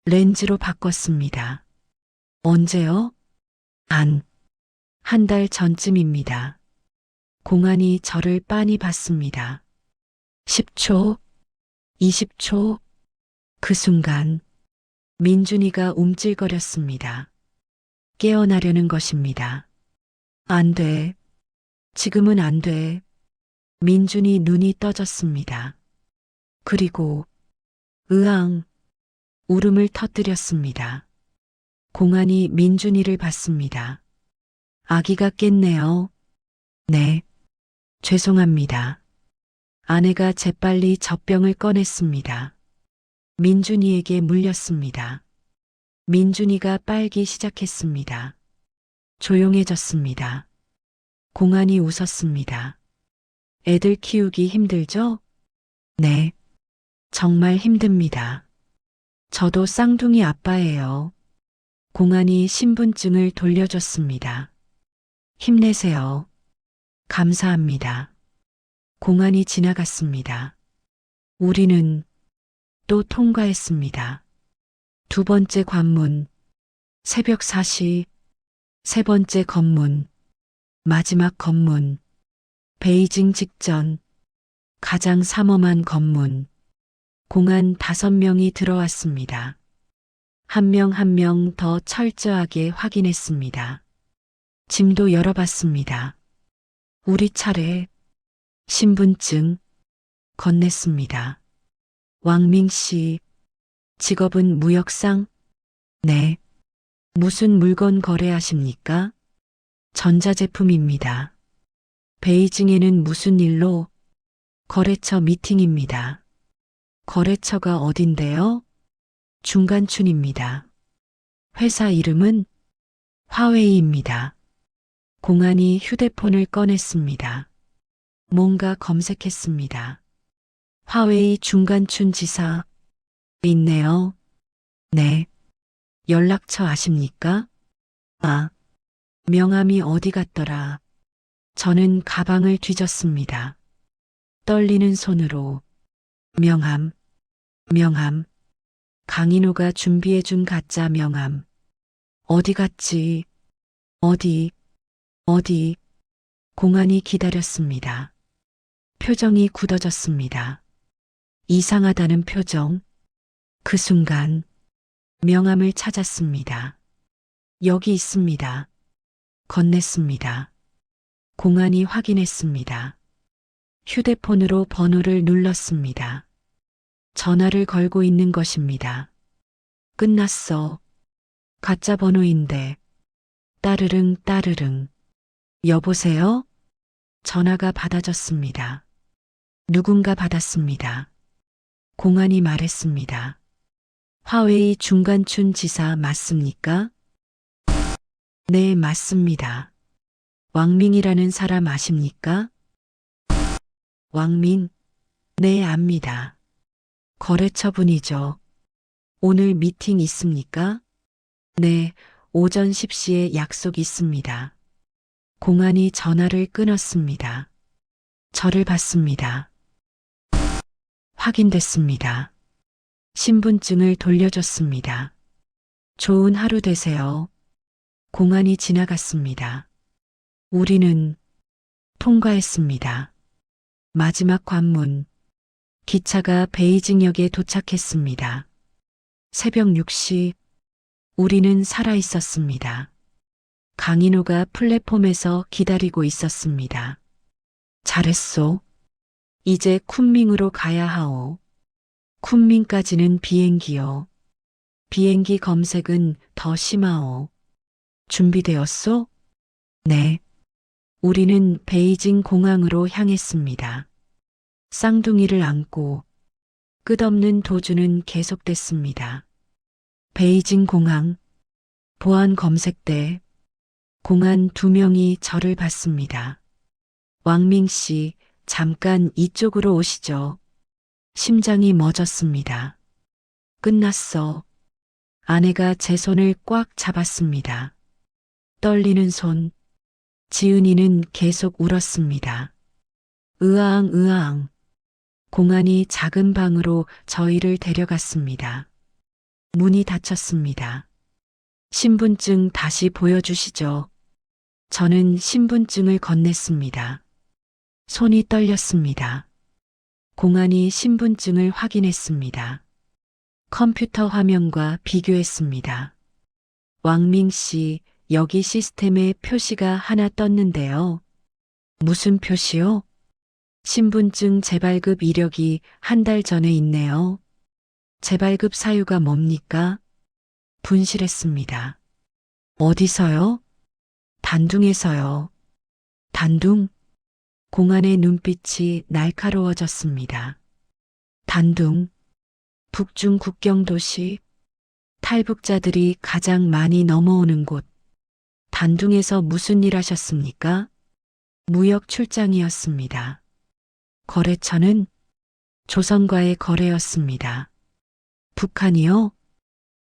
렌즈로 바꿨습니다. 언제요? 한 달 전쯤입니다. 공안이 저를 빤히 봤습니다. 10초, 20초. 그 순간 민준이가 움찔거렸습니다. 깨어나려는 것입니다. 안 돼. 지금은 안 돼. 민준이 눈이 떠졌습니다. 그리고 으앙 울음을 터뜨렸습니다. 공안이 민준이를 봤습니다. 아기가 깼네요. 네. 죄송합니다. 아내가 재빨리 젖병을 꺼냈습니다. 민준이에게 물렸습니다. 민준이가 빨기 시작했습니다. 조용해졌습니다. 공안이 웃었습니다. 애들 키우기 힘들죠? 네. 정말 힘듭니다. 저도 쌍둥이 아빠예요. 공안이 신분증을 돌려줬습니다. 힘내세요. 감사합니다. 공안이 지나갔습니다. 우리는 또 통과했습니다. 두 번째 관문, 새벽 4시, 세 번째 검문, 마지막 검문, 베이징 직전, 가장 삼엄한 검문. 공안 5명이 들어왔습니다. 한 명 한 명 더 철저하게 확인했습니다. 짐도 열어봤습니다. 우리 차례. 신분증 건넸습니다. 왕밍 씨, 직업은 무역상? 네. 무슨 물건 거래하십니까? 전자제품입니다. 베이징에는 무슨 일로? 거래처 미팅입니다. 거래처가 어딘데요? 중간춘입니다. 회사 이름은 화웨이입니다. 공안이 휴대폰을 꺼냈습니다. 뭔가 검색했습니다. 화웨이 중간춘 지사 있네요. 네. 연락처 아십니까? 아, 명함이 어디 갔더라. 저는 가방을 뒤졌습니다. 떨리는 손으로 명함. 강인호가 준비해준 가짜 명함. 어디 갔지? 어디? 공안이 기다렸습니다. 표정이 굳어졌습니다. 이상하다는 표정. 그 순간 명함을 찾았습니다. 여기 있습니다. 건넸습니다. 공안이 확인했습니다. 휴대폰으로 번호를 눌렀습니다. 전화를 걸고 있는 것입니다. 끝났어. 가짜 번호인데. 따르릉. 여보세요? 전화가 받아졌습니다. 누군가 받았습니다. 공안이 말했습니다. 화웨이 중간춘 지사 맞습니까? 네, 맞습니다. 왕민이라는 사람 아십니까? 왕민? 네, 압니다. 거래처 분이죠. 오늘 미팅 있습니까? 네, 오전 10시에 약속 있습니다. 공안이 전화를 끊었습니다. 저를 봤습니다. 확인됐습니다. 신분증을 돌려줬습니다. 좋은 하루 되세요. 공안이 지나갔습니다. 우리는 통과했습니다. 마지막 관문. 기차가 베이징역에 도착했습니다. 새벽 6시. 우리는 살아 있었습니다. 강인호가 플랫폼에서 기다리고 있었습니다. 잘했소. 이제 쿤밍으로 가야 하오. 쿤밍까지는 비행기요. 비행기 검색은 더 심하오. 준비되었소? 네. 우리는 베이징 공항으로 향했습니다. 쌍둥이를 안고 끝없는 도주는 계속됐습니다. 베이징 공항, 보안 검색대, 공안 2명이 저를 봤습니다. 왕민 씨, 잠깐 이쪽으로 오시죠. 심장이 멎었습니다. 끝났어. 아내가 제 손을 꽉 잡았습니다. 떨리는 손. 지은이는 계속 울었습니다. 으아앙 으아앙. 공안이 작은 방으로 저희를 데려갔습니다. 문이 닫혔습니다. 신분증 다시 보여주시죠. 저는 신분증을 건넸습니다. 손이 떨렸습니다. 공안이 신분증을 확인했습니다. 컴퓨터 화면과 비교했습니다. 왕민 씨, 여기 시스템에 표시가 하나 떴는데요. 무슨 표시요? 신분증 재발급 이력이 한 달 전에 있네요. 재발급 사유가 뭡니까? 분실했습니다. 어디서요? 단둥에서요. 단둥? 공안의 눈빛이 날카로워졌습니다. 단둥, 북중 국경 도시, 탈북자들이 가장 많이 넘어오는 곳. 단둥에서 무슨 일 하셨습니까? 무역 출장이었습니다. 거래처는 조선과의 거래였습니다. 북한이요?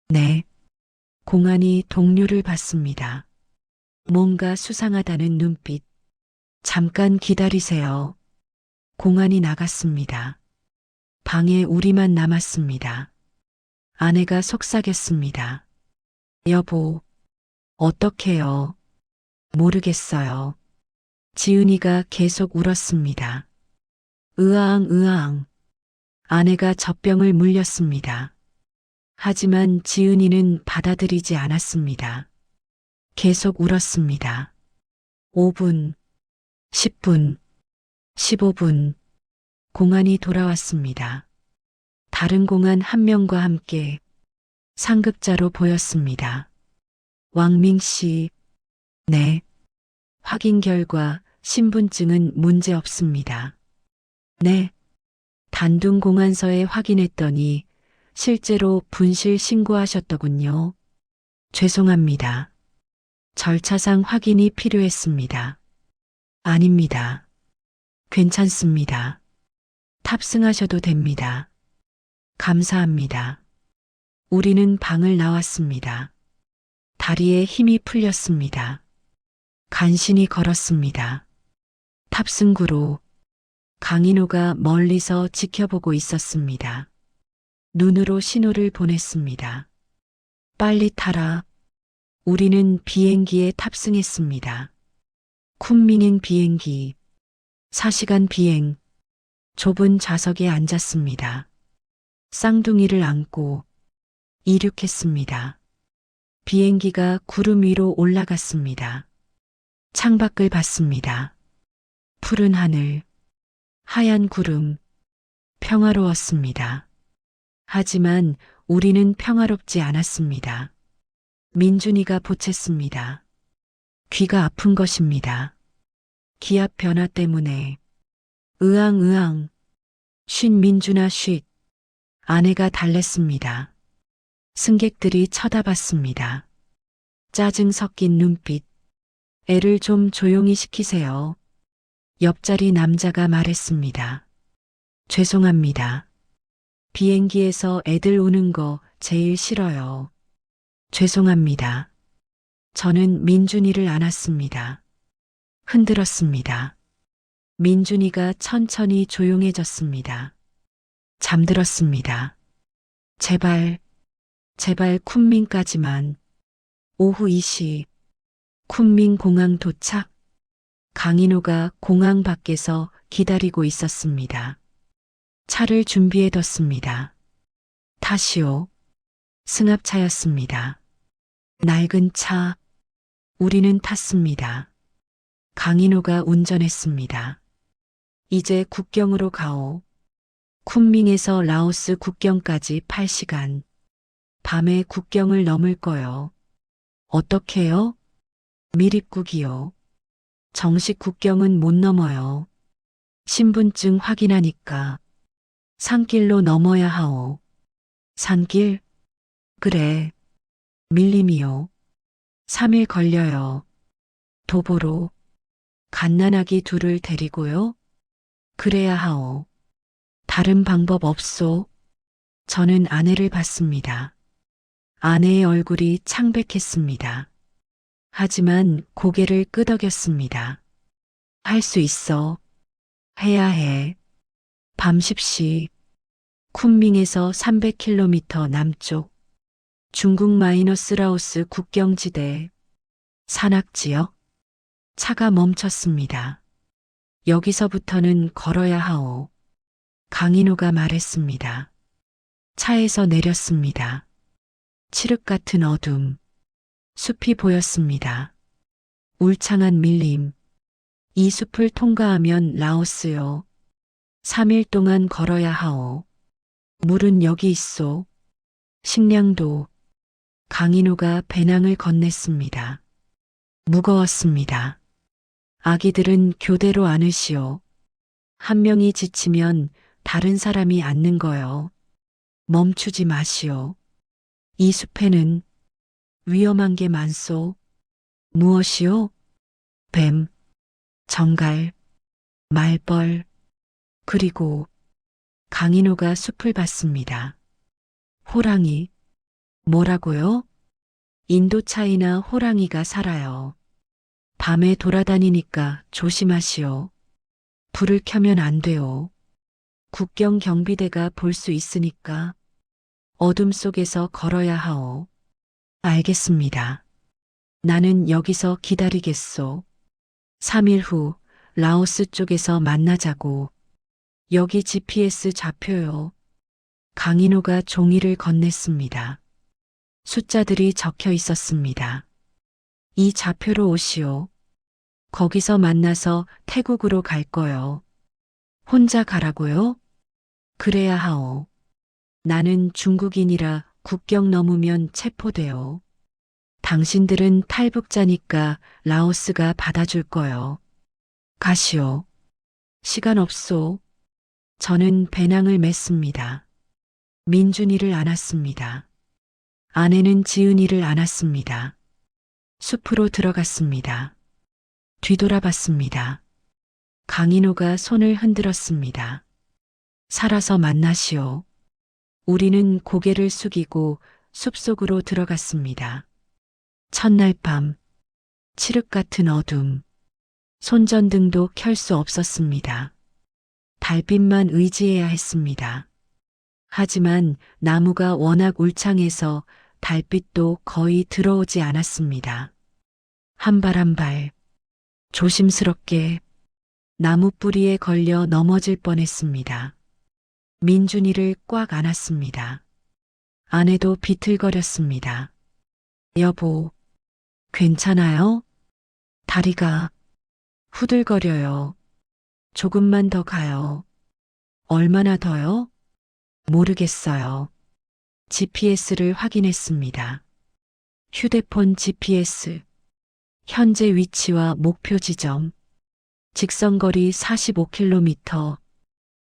네. 공안이 동료를 봤습니다. 뭔가 수상하다는 눈빛. 잠깐 기다리세요. 공안이 나갔습니다. 방에 우리만 남았습니다. 아내가 속삭였습니다. 여보, 어떡해요? 모르겠어요. 지은이가 계속 울었습니다. 으아앙 으아앙. 아내가 젖병을 물렸습니다. 하지만 지은이는 받아들이지 않았습니다. 계속 울었습니다. 5분, 10분, 15분. 공안이 돌아왔습니다. 다른 공안 한 명과 함께 상급자로 보였습니다. 왕민 씨, 네. 확인 결과 신분증은 문제 없습니다. 네. 단둥 공안서에 확인했더니 실제로 분실 신고하셨더군요. 죄송합니다. 절차상 확인이 필요했습니다. 아닙니다. 괜찮습니다. 탑승하셔도 됩니다. 감사합니다. 우리는 방을 나왔습니다. 다리에 힘이 풀렸습니다. 간신히 걸었습니다. 탑승구로 강인호가 멀리서 지켜보고 있었습니다. 눈으로 신호를 보냈습니다. 빨리 타라. 우리는 비행기에 탑승했습니다. 쿤밍행 비행기. 4시간 비행. 좁은 좌석에 앉았습니다. 쌍둥이를 안고 이륙했습니다. 비행기가 구름 위로 올라갔습니다. 창밖을 봤습니다. 푸른 하늘, 하얀 구름, 평화로웠습니다. 하지만 우리는 평화롭지 않았습니다. 민준이가 보챘습니다. 귀가 아픈 것입니다. 기압 변화 때문에. 으앙으앙. 쉿 민준아 쉿. 아내가 달랬습니다. 승객들이 쳐다봤습니다. 짜증 섞인 눈빛. 애를 좀 조용히 시키세요. 옆자리 남자가 말했습니다. 죄송합니다. 비행기에서 애들 우는 거 제일 싫어요. 죄송합니다. 저는 민준이를 안았습니다. 흔들었습니다. 민준이가 천천히 조용해졌습니다. 잠들었습니다. 제발, 제발 쿤밍까지만. 오후 2시, 쿤밍 공항 도착. 강인호가 공항 밖에서 기다리고 있었습니다. 차를 준비해뒀습니다. 타시오. 승합차였습니다. 낡은 차. 우리는 탔습니다. 강인호가 운전했습니다. 이제 국경으로 가오. 쿤밍에서 라오스 국경까지 8시간. 밤에 국경을 넘을 거요. 어떻게요? 미립국이요. 정식 국경은 못 넘어요. 신분증 확인하니까. 산길로 넘어야 하오. 산길? 그래. 밀림이요. 3일 걸려요. 도보로. 갓난아기 둘을 데리고요. 그래야 하오. 다른 방법 없소. 저는 아내를 봤습니다. 아내의 얼굴이 창백했습니다. 하지만 고개를 끄덕였습니다. 할 수 있어. 해야 해. 밤 10시 쿤밍에서 300km 남쪽 중국 마이너스 라오스 국경지대 산악지역 차가 멈췄습니다. 여기서부터는 걸어야 하오. 강인호가 말했습니다. 차에서 내렸습니다. 칠흑 같은 어둠. 숲이 보였습니다. 울창한 밀림. 이 숲을 통과하면 라오스요. 3일 동안 걸어야 하오. 물은 여기 있소. 식량도. 강인호가 배낭을 건넸습니다. 무거웠습니다. 아기들은 교대로 안으시오. 한 명이 지치면 다른 사람이 앉는 거요. 멈추지 마시오. 이 숲에는 위험한 게 많소. 무엇이요? 뱀, 정갈, 말벌, 그리고 강인호가 숲을 봤습니다. 호랑이. 뭐라고요? 인도차이나 호랑이가 살아요. 밤에 돌아다니니까 조심하시오. 불을 켜면 안 돼요. 국경 경비대가 볼 수 있으니까 어둠 속에서 걸어야 하오. 알겠습니다. 나는 여기서 기다리겠소. 3일 후 라오스 쪽에서 만나자고. 여기 GPS 좌표요. 강인호가 종이를 건넸습니다. 숫자들이 적혀 있었습니다. 이 좌표로 오시오. 거기서 만나서 태국으로 갈 거요. 혼자 가라고요? 그래야 하오. 나는 중국인이라 국경 넘으면 체포돼요. 당신들은 탈북자니까 라오스가 받아줄 거요. 가시오. 시간 없소. 저는 배낭을 맸습니다. 민준이를 안았습니다. 아내는 지은이를 안았습니다. 숲으로 들어갔습니다. 뒤돌아봤습니다. 강인호가 손을 흔들었습니다. 살아서 만나시오. 우리는 고개를 숙이고 숲속으로 들어갔습니다. 첫날 밤, 칠흑 같은 어둠, 손전등도 켤 수 없었습니다. 달빛만 의지해야 했습니다. 하지만 나무가 워낙 울창해서 달빛도 거의 들어오지 않았습니다. 한 발 한 발, 조심스럽게 나무 뿌리에 걸려 넘어질 뻔했습니다. 민준이를 꽉 안았습니다. 아내도 비틀거렸습니다. 여보, 괜찮아요? 다리가 후들거려요. 조금만 더 가요. 얼마나 더요? 모르겠어요. GPS를 확인했습니다. 휴대폰 GPS. 현재 위치와 목표 지점. 직선거리 45km.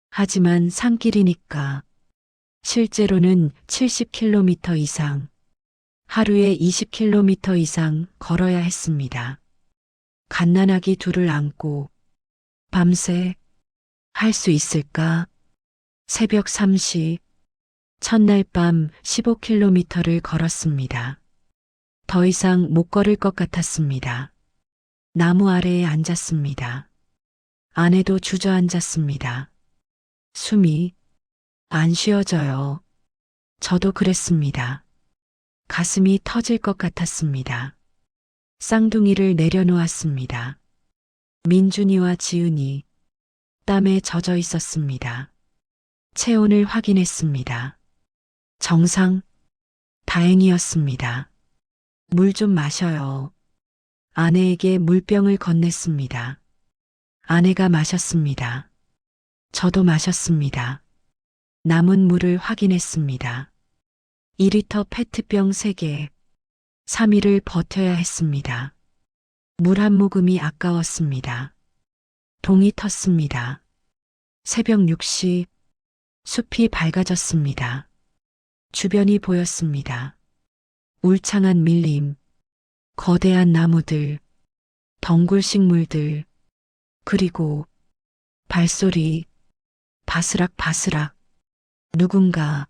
하지만 산길이니까. 실제로는 70km 이상. 하루에 20km 이상 걸어야 했습니다. 갓난아기 둘을 안고 밤새 할 수 있을까? 새벽 3시 첫날 밤 15km를 걸었습니다. 더 이상 못 걸을 것 같았습니다. 나무 아래에 앉았습니다. 아내도 주저앉았습니다. 숨이 안 쉬어져요. 저도 그랬습니다. 가슴이 터질 것 같았습니다. 쌍둥이를 내려놓았습니다. 민준이와 지은이 땀에 젖어 있었습니다. 체온을 확인했습니다. 정상, 다행이었습니다. 물 좀 마셔요. 아내에게 물병을 건넸습니다. 아내가 마셨습니다. 저도 마셨습니다. 남은 물을 확인했습니다. 2리터 페트병 3개, 3일을 버텨야 했습니다. 물 한 모금이 아까웠습니다. 동이 텄습니다. 새벽 6시, 숲이 밝아졌습니다. 주변이 보였습니다. 울창한 밀림, 거대한 나무들, 덩굴 식물들, 그리고 발소리, 바스락 바스락. 누군가,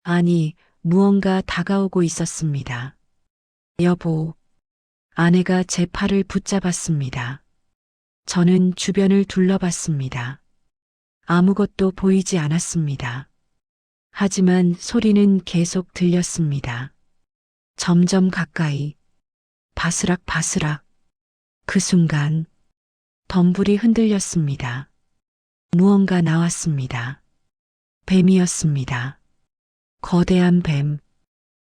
아니, 무언가 다가오고 있었습니다. 여보, 아내가 제 팔을 붙잡았습니다. 저는 주변을 둘러봤습니다. 아무것도 보이지 않았습니다. 하지만 소리는 계속 들렸습니다. 점점 가까이, 바스락 바스락. 그 순간, 덤불이 흔들렸습니다. 무언가 나왔습니다. 뱀이었습니다. 거대한 뱀.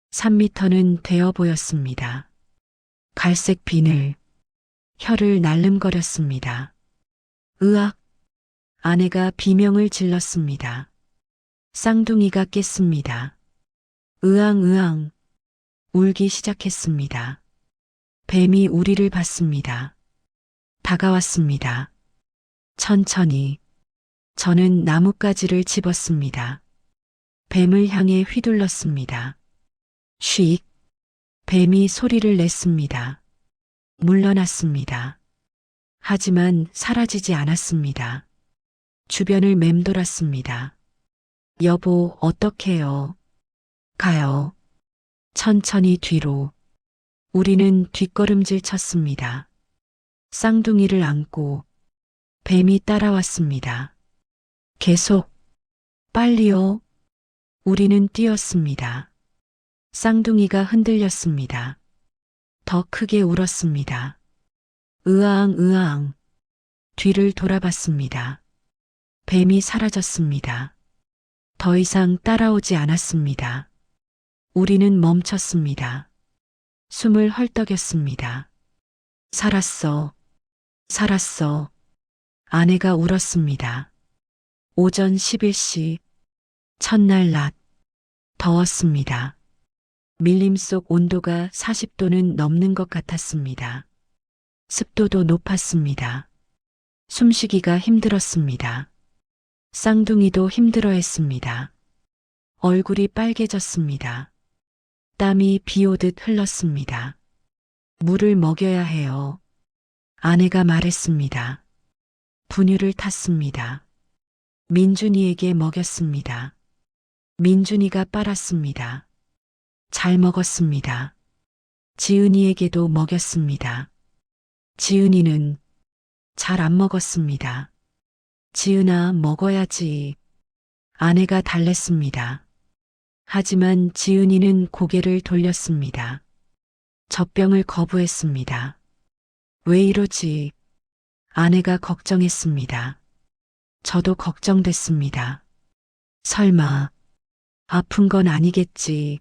3미터는 되어 보였습니다. 갈색 비늘. 혀를 날름거렸습니다. 으악! 아내가 비명을 질렀습니다. 쌍둥이가 깼습니다. 으앙으앙. 울기 시작했습니다. 뱀이 우리를 봤습니다. 다가왔습니다. 천천히. 저는 나뭇가지를 집었습니다. 뱀을 향해 휘둘렀습니다. 쉭. 뱀이 소리를 냈습니다. 물러났습니다. 하지만 사라지지 않았습니다. 주변을 맴돌았습니다. 여보, 어떡해요? 가요. 천천히 뒤로. 우리는 뒷걸음질 쳤습니다. 쌍둥이를 안고 뱀이 따라왔습니다. 계속. 빨리요. 우리는 뛰었습니다. 쌍둥이가 흔들렸습니다. 더 크게 울었습니다. 으앙 으앙. 뒤를 돌아봤습니다. 뱀이 사라졌습니다. 더 이상 따라오지 않았습니다. 우리는 멈췄습니다. 숨을 헐떡였습니다. 살았어. 살았어. 아내가 울었습니다. 오전 11시. 첫날 낮. 더웠습니다. 밀림 속 온도가 40도는 넘는 것 같았습니다. 습도도 높았습니다. 숨쉬기가 힘들었습니다. 쌍둥이도 힘들어했습니다. 얼굴이 빨개졌습니다. 땀이 비 오듯 흘렀습니다. 물을 먹여야 해요. 아내가 말했습니다. 분유를 탔습니다. 민준이에게 먹였습니다. 민준이가 빨았습니다. 잘 먹었습니다. 지은이에게도 먹였습니다. 지은이는 잘 안 먹었습니다. 지은아, 먹어야지. 아내가 달랬습니다. 하지만 지은이는 고개를 돌렸습니다. 젖병을 거부했습니다. 왜 이러지? 아내가 걱정했습니다. 저도 걱정됐습니다. 설마 아픈 건 아니겠지.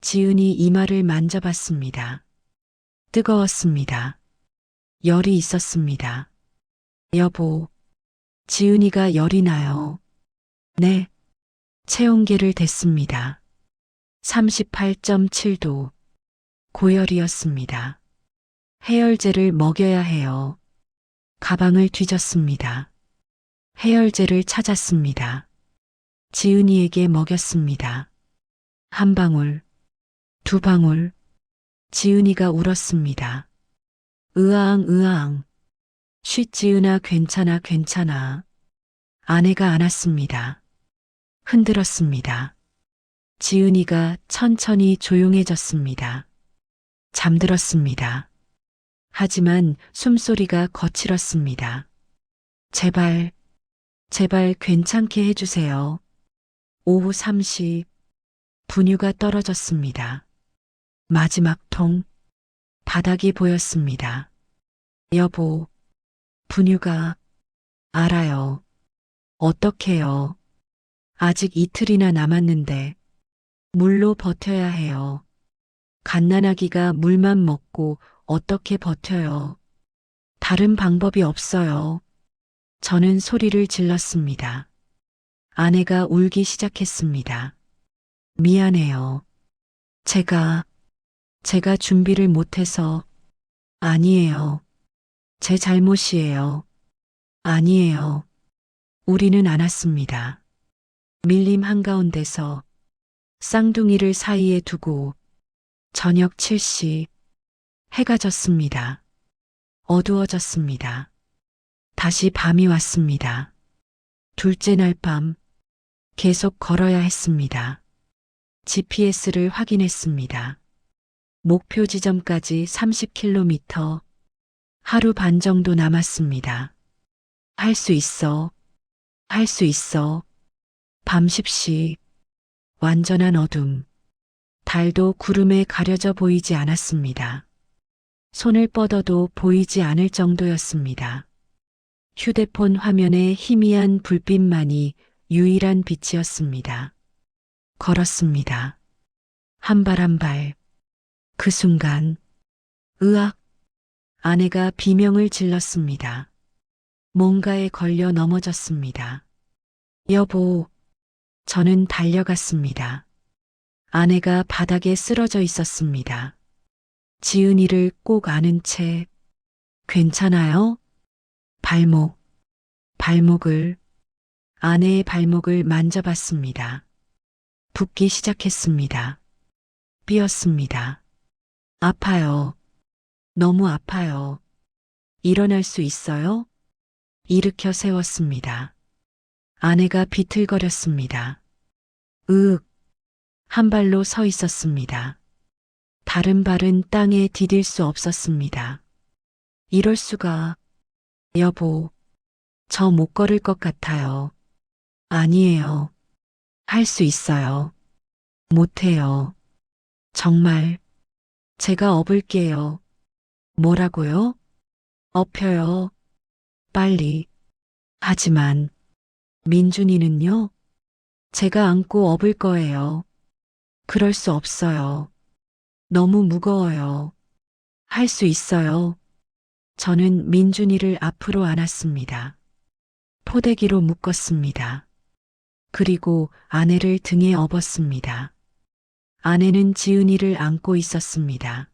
지은이 이마를 만져봤습니다. 뜨거웠습니다. 열이 있었습니다. 여보, 지은이가 열이 나요. 네. 체온계를 댔습니다. 38.7도. 고열이었습니다. 해열제를 먹여야 해요. 가방을 뒤졌습니다. 해열제를 찾았습니다. 지은이에게 먹였습니다. 한 방울, 두 방울. 지은이가 울었습니다. 으앙 으앙. 쉿, 지은아, 괜찮아 괜찮아. 아내가 안았습니다. 흔들었습니다. 지은이가 천천히 조용해졌습니다. 잠들었습니다. 하지만 숨소리가 거칠었습니다. 제발, 제발 괜찮게 해주세요. 오후 3시. 분유가 떨어졌습니다. 마지막 통. 바닥이 보였습니다. 여보, 분유가. 알아요. 어떡해요. 아직 이틀이나 남았는데 물로 버텨야 해요. 갓난아기가 물만 먹고 어떻게 버텨요. 다른 방법이 없어요. 저는 소리를 질렀습니다. 아내가 울기 시작했습니다. 미안해요. 제가 준비를 못해서. 아니에요. 제 잘못이에요. 아니에요. 우리는 안았습니다. 밀림 한가운데서 쌍둥이를 사이에 두고. 저녁 7시. 해가 졌습니다. 어두워졌습니다. 다시 밤이 왔습니다. 둘째 날 밤 계속 걸어야 했습니다. GPS를 확인했습니다. 목표 지점까지 30km, 하루 반 정도 남았습니다. 할 수 있어. 할 수 있어. 밤 10시. 완전한 어둠. 달도 구름에 가려져 보이지 않았습니다. 손을 뻗어도 보이지 않을 정도였습니다. 휴대폰 화면에 희미한 불빛만이 유일한 빛이었습니다. 걸었습니다. 한 발 한 발. 그 순간, 으악! 아내가 비명을 질렀습니다. 뭔가에 걸려 넘어졌습니다. 여보, 저는 달려갔습니다. 아내가 바닥에 쓰러져 있었습니다. 지은이를 꼭 안은 채, 괜찮아요? 발목을, 아내의 발목을 만져봤습니다. 붓기 시작했습니다. 삐었습니다. 아파요. 너무 아파요. 일어날 수 있어요? 일으켜 세웠습니다. 아내가 비틀거렸습니다. 으윽. 한 발로 서 있었습니다. 다른 발은 땅에 디딜 수 없었습니다. 이럴 수가. 여보, 저 못 걸을 것 같아요. 아니에요. 할 수 있어요. 못해요. 정말. 제가 업을게요. 뭐라고요? 업혀요. 빨리. 하지만 민준이는요? 제가 안고 업을 거예요. 그럴 수 없어요. 너무 무거워요. 할 수 있어요. 저는 민준이를 앞으로 안았습니다. 포대기로 묶었습니다. 그리고 아내를 등에 업었습니다. 아내는 지은이를 안고 있었습니다.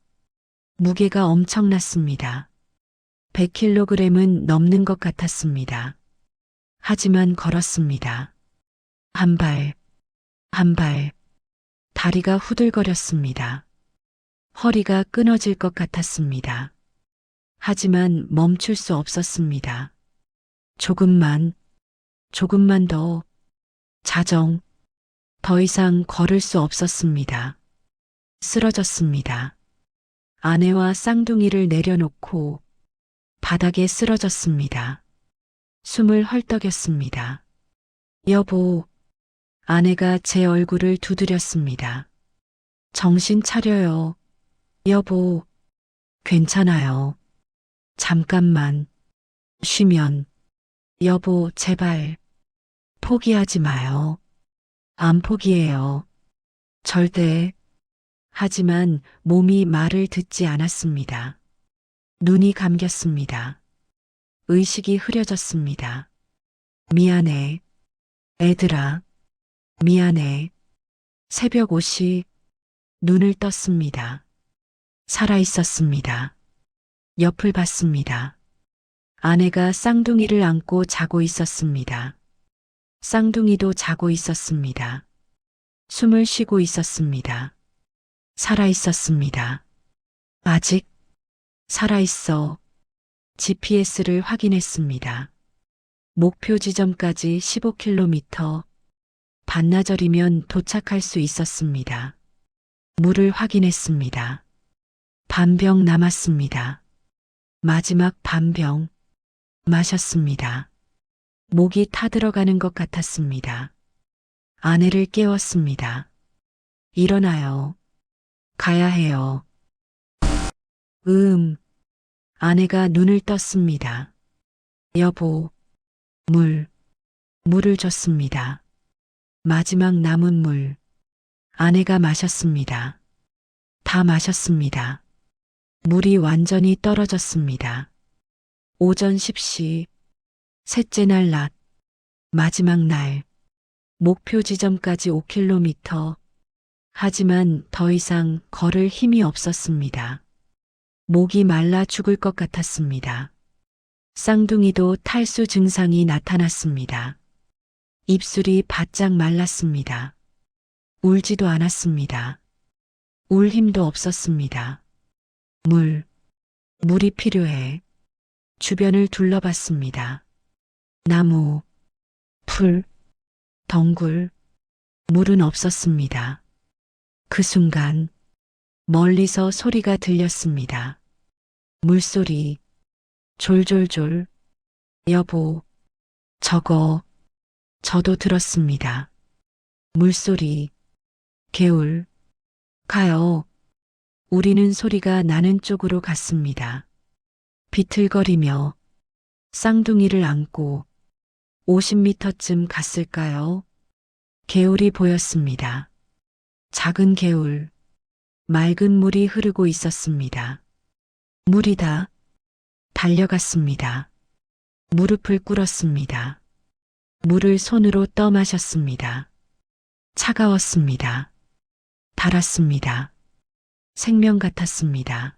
무게가 엄청났습니다. 100kg은 넘는 것 같았습니다. 하지만 걸었습니다. 한 발, 한 발. 다리가 후들거렸습니다. 허리가 끊어질 것 같았습니다. 하지만 멈출 수 없었습니다. 조금만 더. 자정. 더 이상 걸을 수 없었습니다. 쓰러졌습니다. 아내와 쌍둥이를 내려놓고 바닥에 쓰러졌습니다. 숨을 헐떡였습니다. 여보. 아내가 제 얼굴을 두드렸습니다. 정신 차려요. 여보. 괜찮아요. 잠깐만. 쉬면. 여보, 제발. 포기하지 마요. 안 포기해요. 절대. 하지만 몸이 말을 듣지 않았습니다. 눈이 감겼습니다. 의식이 흐려졌습니다. 미안해. 애들아. 미안해. 새벽 5시. 눈을 떴습니다. 살아 있었습니다. 옆을 봤습니다. 아내가 쌍둥이를 안고 자고 있었습니다. 쌍둥이도 자고 있었습니다. 숨을 쉬고 있었습니다. 살아 있었습니다. 아직 살아 있어. GPS를 확인했습니다. 목표 지점까지 15km. 반나절이면 도착할 수 있었습니다. 물을 확인했습니다. 반병 남았습니다. 마지막 반병. 마셨습니다. 목이 타들어가는 것 같았습니다. 아내를 깨웠습니다. 일어나요. 가야 해요. 아내가 눈을 떴습니다. 여보, 물을 줬습니다. 마지막 남은 물. 아내가 마셨습니다. 다 마셨습니다. 물이 완전히 떨어졌습니다. 오전 10시. 셋째 날 낮. 마지막 날. 목표 지점까지 5km. 하지만 더 이상 걸을 힘이 없었습니다. 목이 말라 죽을 것 같았습니다. 쌍둥이도 탈수 증상이 나타났습니다. 입술이 바짝 말랐습니다. 울지도 않았습니다. 울 힘도 없었습니다. 물이 필요해. 주변을 둘러봤습니다. 나무, 풀, 덩굴, 물은 없었습니다. 그 순간 멀리서 소리가 들렸습니다. 물소리, 졸졸졸. 여보, 저도 들었습니다. 물소리, 개울, 가요. 우리는 소리가 나는 쪽으로 갔습니다. 비틀거리며 쌍둥이를 안고 50m쯤 갔을까요? 개울이 보였습니다. 작은 개울, 맑은 물이 흐르고 있었습니다. 물이다. 달려갔습니다. 무릎을 꿇었습니다. 물을 손으로 떠 마셨습니다. 차가웠습니다. 달았습니다. 생명 같았습니다.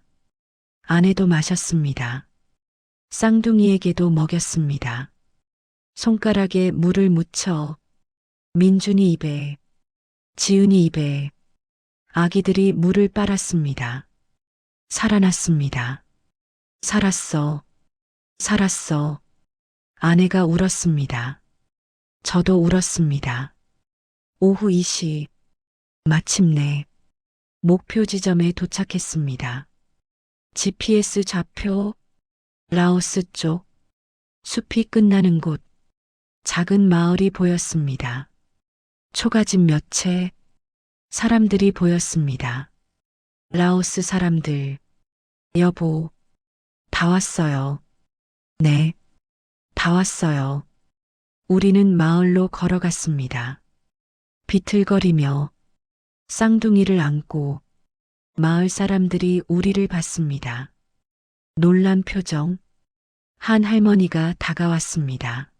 아내도 마셨습니다. 쌍둥이에게도 먹였습니다. 손가락에 물을 묻혀 민준이 입에, 지은이 입에, 아기들이 물을 빨았습니다. 살아났습니다. 살았어. 살았어. 아내가 울었습니다. 저도 울었습니다. 오후 2시, 마침내 목표 지점에 도착했습니다. GPS 좌표, 라오스 쪽, 숲이 끝나는 곳, 작은 마을이 보였습니다. 초가집 몇 채, 사람들이 보였습니다. 라오스 사람들, 여보, 다 왔어요. 네, 다 왔어요. 우리는 마을로 걸어갔습니다. 비틀거리며 쌍둥이를 안고 마을 사람들이 우리를 봤습니다. 놀란 표정, 한 할머니가 다가왔습니다.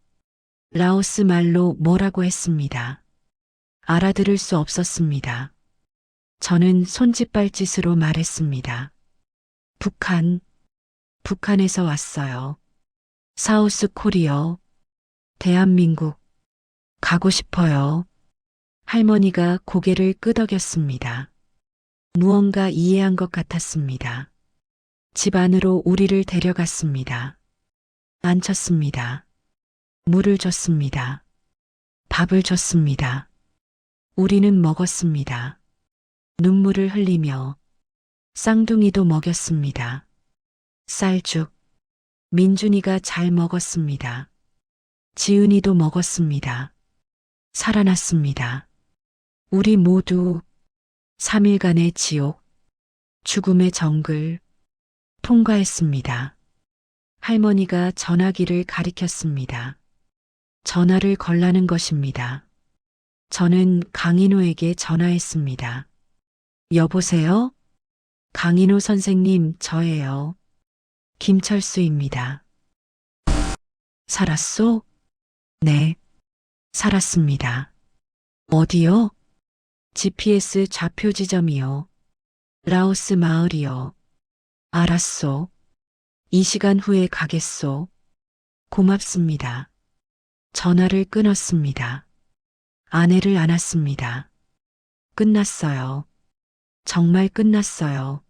라오스 말로 뭐라고 했습니다. 알아들을 수 없었습니다. 저는 손짓발짓으로 말했습니다. 북한에서 왔어요. 사우스 코리아, 대한민국, 가고 싶어요. 할머니가 고개를 끄덕였습니다. 무언가 이해한 것 같았습니다. 집 안으로 우리를 데려갔습니다. 앉혔습니다. 물을 줬습니다. 밥을 줬습니다. 우리는 먹었습니다. 눈물을 흘리며 쌍둥이도 먹였습니다. 쌀죽, 민준이가 잘 먹었습니다. 지은이도 먹었습니다. 살아났습니다. 우리 모두 3일간의 지옥, 죽음의 정글 통과했습니다. 할머니가 전화기를 가리켰습니다. 전화를 걸라는 것입니다. 저는 강인호에게 전화했습니다. 여보세요? 강인호 선생님, 저예요. 김철수입니다. 살았소? 네, 살았습니다. 어디요? GPS 좌표 지점이요. 라오스 마을이요. 알았소. 2시간 후에 가겠소. 고맙습니다. 전화를 끊었습니다. 아내를 안았습니다. 끝났어요. 정말 끝났어요.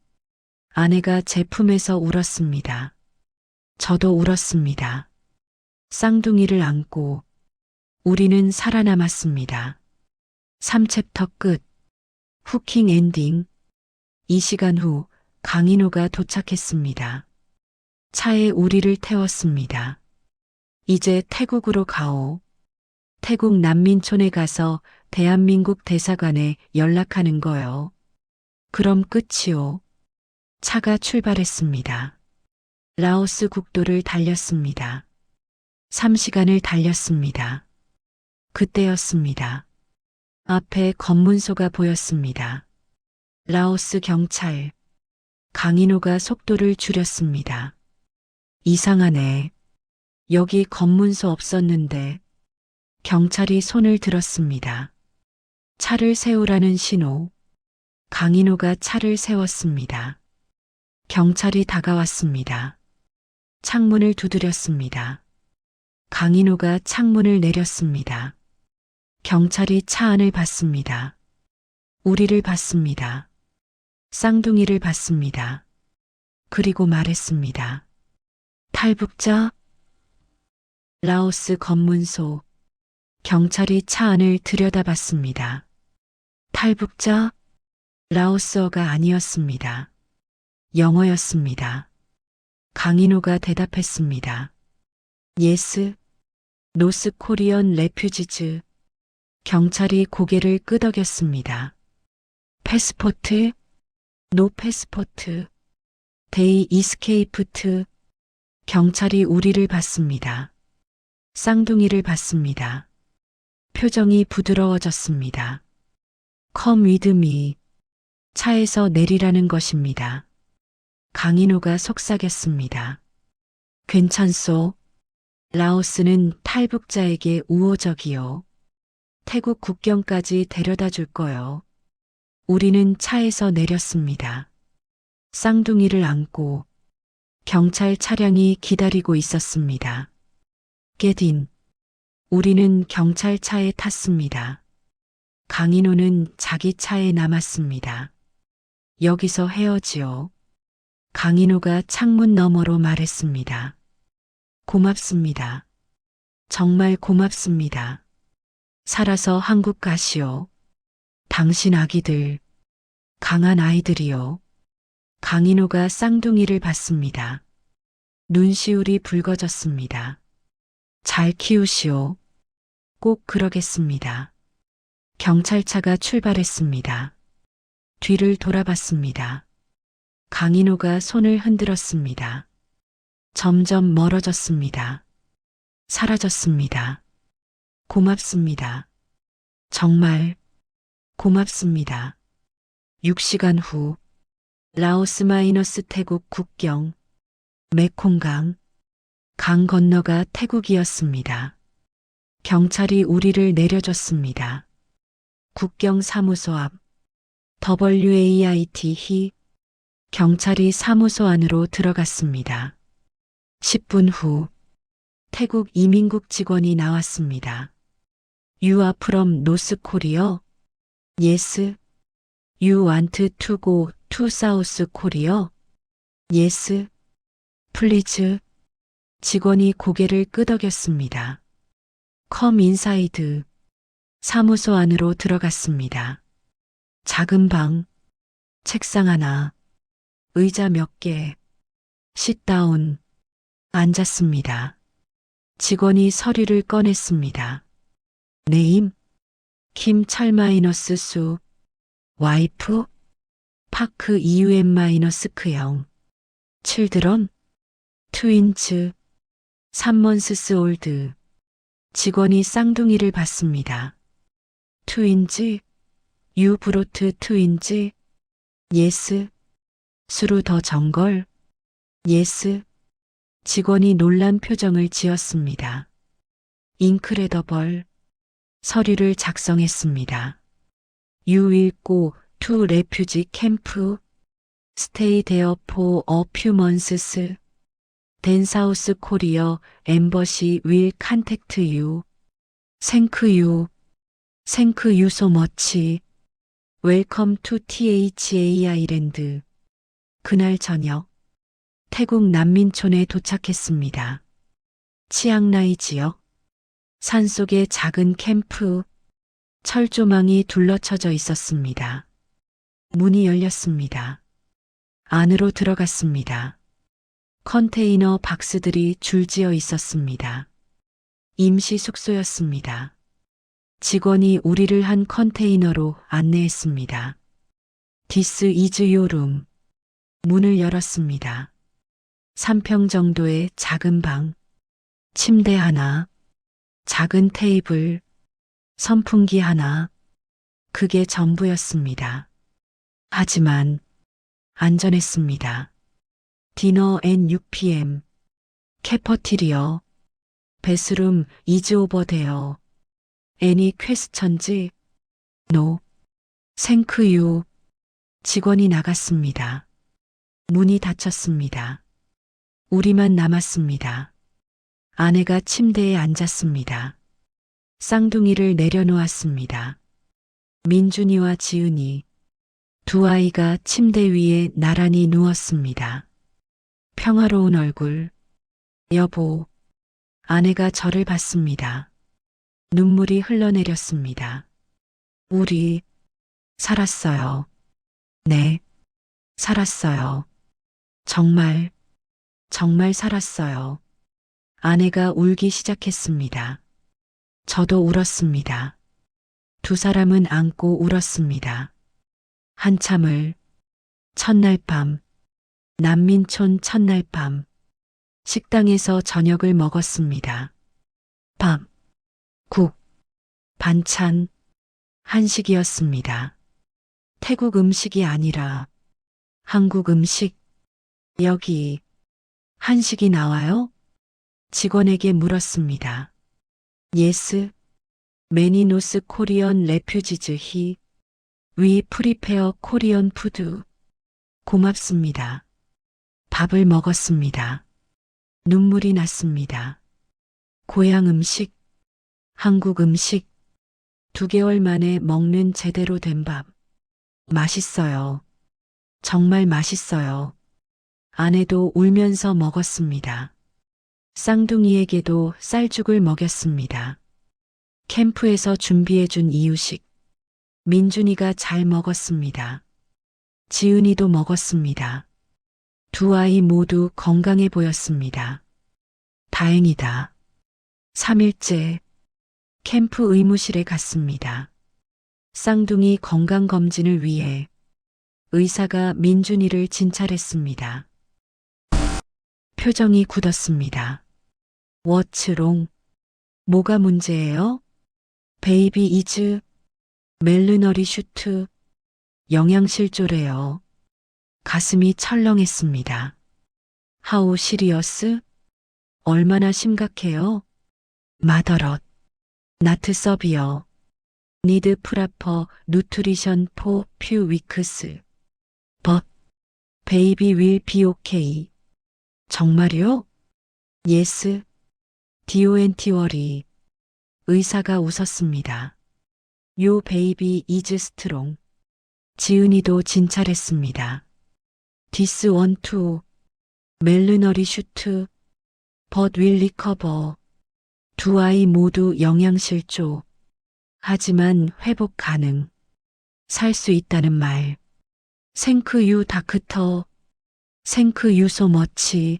아내가 제 품에서 울었습니다. 저도 울었습니다. 쌍둥이를 안고 우리는 살아남았습니다. 3챕터 끝. 후킹 엔딩. 2시간 후 강인호가 도착했습니다. 차에 우리를 태웠습니다. 이제 태국으로 가오. 태국 난민촌에 가서 대한민국 대사관에 연락하는 거요. 그럼 끝이오. 차가 출발했습니다. 라오스 국도를 달렸습니다. 3시간을 달렸습니다. 그때였습니다. 앞에 검문소가 보였습니다. 라오스 경찰. 강인호가 속도를 줄였습니다. 이상하네. 여기 검문소 없었는데. 경찰이 손을 들었습니다. 차를 세우라는 신호. 강인호가 차를 세웠습니다. 경찰이 다가왔습니다. 창문을 두드렸습니다. 강인호가 창문을 내렸습니다. 경찰이 차 안을 봤습니다. 우리를 봤습니다. 쌍둥이를 봤습니다. 그리고 말했습니다. 탈북자? 라오스 검문소. 경찰이 차 안을 들여다봤습니다. 탈북자? 라오스어가 아니었습니다. 영어였습니다. 강인호가 대답했습니다. 예스, 노스 코리언 레퓨지즈. 경찰이 고개를 끄덕였습니다. 패스포트? 노 패스포트. 데이 이스케이프트. 경찰이 우리를 봤습니다. 쌍둥이를 봤습니다. 표정이 부드러워졌습니다. Come with me. 차에서 내리라는 것입니다. 강인호가 속삭였습니다. 괜찮소? 라오스는 탈북자에게 우호적이요. 태국 국경까지 데려다 줄 거요. 우리는 차에서 내렸습니다. 쌍둥이를 안고 경찰 차량이 기다리고 있었습니다. Get in. 우리는 경찰차에 탔습니다. 강인호는 자기 차에 남았습니다. 여기서 헤어지요. 강인호가 창문 너머로 말했습니다. 고맙습니다. 정말 고맙습니다. 살아서 한국 가시오. 당신 아기들, 강한 아이들이요. 강인호가 쌍둥이를 봤습니다. 눈시울이 붉어졌습니다. 잘 키우시오. 꼭 그러겠습니다. 경찰차가 출발했습니다. 뒤를 돌아봤습니다. 강인호가 손을 흔들었습니다. 점점 멀어졌습니다. 사라졌습니다. 고맙습니다. 정말 고맙습니다. 6시간 후 라오스 마이너스 태국 국경 메콩강 강 건너가 태국이었습니다. 경찰이 우리를 내려줬습니다. 국경 사무소 앞 WAIT 경찰이 사무소 안으로 들어갔습니다. 10분 후 태국 이민국 직원이 나왔습니다. You are from North Korea? Yes. You want to go to South Korea? Yes. Please. 직원이 고개를 끄덕였습니다. Come inside. 사무소 안으로 들어갔습니다. 작은 방, 책상 하나, 의자 몇 개, sit-down, 앉았습니다. 직원이 서류를 꺼냈습니다. 네임, 김철-수, 와이프, 파크 EUM-크영, 칠드런, 트윈츠, 3months old. 직원이 쌍둥이를 봤습니다. 트윈즈, 유 브로트 트윈즈, 예스, 수루 더 정걸, 예스. 직원이 놀란 표정을 지었습니다. 인크레더벌, 서류를 작성했습니다. You will go to refugee camp, stay there for a few months. Then South Korea Embassy will contact you. Thank you. Thank you so much. Welcome to THA Island. 그날 저녁 태국 난민촌에 도착했습니다. 치앙라이 지역 산속의 작은 캠프 철조망이 둘러쳐져 있었습니다. 문이 열렸습니다. 안으로 들어갔습니다. 컨테이너 박스들이 줄지어 있었습니다. 임시 숙소였습니다. 직원이 우리를 한 컨테이너로 안내했습니다. This is your room. 문을 열었습니다. 3평 정도의 작은 방, 침대 하나, 작은 테이블, 선풍기 하나, 그게 전부였습니다. 하지만 안전했습니다. 디너 앤 6pm, 캐퍼티리어, 베스룸 이즈 오버 데어, 애니 퀘스천즈, 노, 생크유. 직원이 나갔습니다. 문이 닫혔습니다. 우리만 남았습니다. 아내가 침대에 앉았습니다. 쌍둥이를 내려놓았습니다. 민준이와 지은이, 두 아이가 침대 위에 나란히 누웠습니다. 평화로운 얼굴, 여보, 아내가 저를 봤습니다. 눈물이 흘러내렸습니다. 우리 살았어요. 네, 살았어요. 정말, 정말 살았어요. 아내가 울기 시작했습니다. 저도 울었습니다. 두 사람은 안고 울었습니다. 한참을 첫날 밤, 난민촌 첫날 밤, 식당에서 저녁을 먹었습니다. 밥, 국, 반찬, 한식이었습니다. 태국 음식이 아니라 한국 음식. 여기 한식이 나와요? 직원에게 물었습니다. 예스, 매니노스 코리언 레퓨지즈 히, 위 프리페어 코리언 푸드. 고맙습니다. 밥을 먹었습니다. 눈물이 났습니다. 고향 음식, 한국 음식, 2개월 만에 먹는 제대로 된 밥. 맛있어요. 정말 맛있어요. 아내도 울면서 먹었습니다. 쌍둥이에게도 쌀죽을 먹였습니다. 캠프에서 준비해준 이유식. 민준이가 잘 먹었습니다. 지은이도 먹었습니다. 두 아이 모두 건강해 보였습니다. 다행이다. 3일째 캠프 의무실에 갔습니다. 쌍둥이 건강검진을 위해 의사가 민준이를 진찰했습니다. 표정이 굳었습니다. What's 뭐가 문제예요? 베이비 이즈 멜르너리 슈트 영양실조래요. 가슴이 철렁했습니다. How serious? 얼마나 심각해요? 마더럿 나트 서비어 니드 프라퍼 누트리션 포 퓨 위크스 but baby will be okay. 정말요? Yes. DONT worry. 의사가 웃었습니다. Your baby is strong. 지은이도 진찰했습니다. This one too. 멜르너리 슈트 but will recover. 두 아이 모두 영양실조. 하지만 회복 가능. 살 수 있다는 말. 생크 유 다크터. 생크 유 소머치.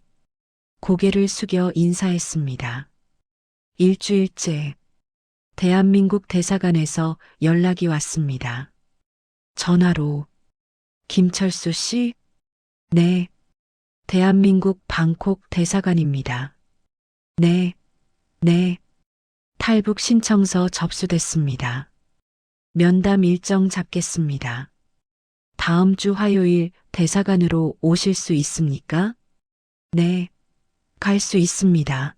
고개를 숙여 인사했습니다. 일주일째. 대한민국 대사관에서 연락이 왔습니다. 전화로. 김철수 씨? 네. 대한민국 방콕 대사관입니다. 네. 네. 탈북 신청서 접수됐습니다. 면담 일정 잡겠습니다. 다음 주 화요일 대사관으로 오실 수 있습니까? 네. 갈 수 있습니다.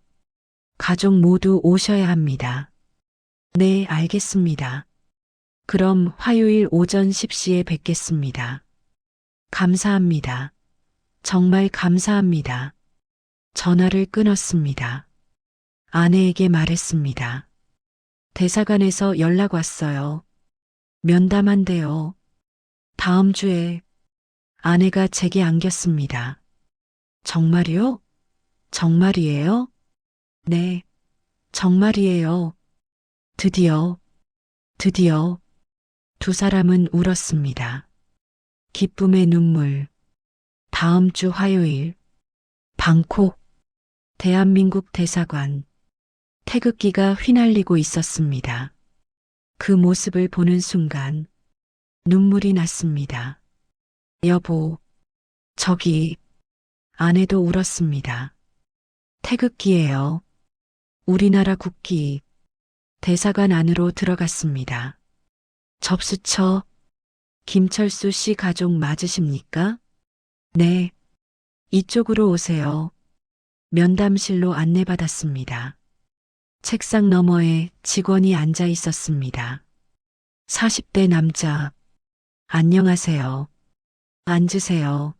가족 모두 오셔야 합니다. 네, 알겠습니다. 그럼 화요일 오전 10시에 뵙겠습니다. 감사합니다. 정말 감사합니다. 전화를 끊었습니다. 아내에게 말했습니다. 대사관에서 연락 왔어요. 면담한대요. 다음 주에. 아내가 제게 안겼습니다. 정말이요? 정말이에요? 네, 정말이에요. 드디어 두 사람은 울었습니다. 기쁨의 눈물. 다음 주 화요일 방콕 대한민국 대사관. 태극기가 휘날리고 있었습니다. 그 모습을 보는 순간 눈물이 났습니다. 여보, 저기. 아내도 울었습니다. 태극기예요. 우리나라 국기. 대사관 안으로 들어갔습니다. 접수처. 김철수 씨 가족 맞으십니까? 네. 이쪽으로 오세요. 면담실로 안내받았습니다. 책상 너머에 직원이 앉아 있었습니다. 40대 남자. 안녕하세요. 앉으세요.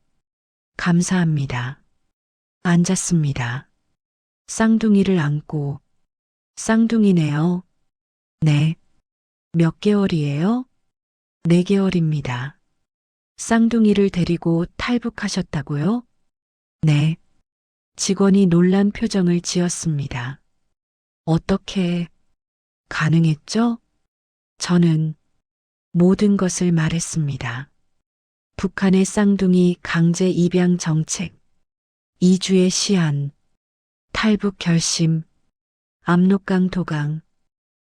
감사합니다. 앉았습니다. 쌍둥이를 안고. 쌍둥이네요. 네. 몇 개월이에요? 4개월입니다. 쌍둥이를 데리고 탈북하셨다고요? 네. 직원이 놀란 표정을 지었습니다. 어떻게 가능했죠? 저는 모든 것을 말했습니다. 북한의 쌍둥이 강제 입양 정책, 이주의 시한, 탈북 결심, 압록강 도강,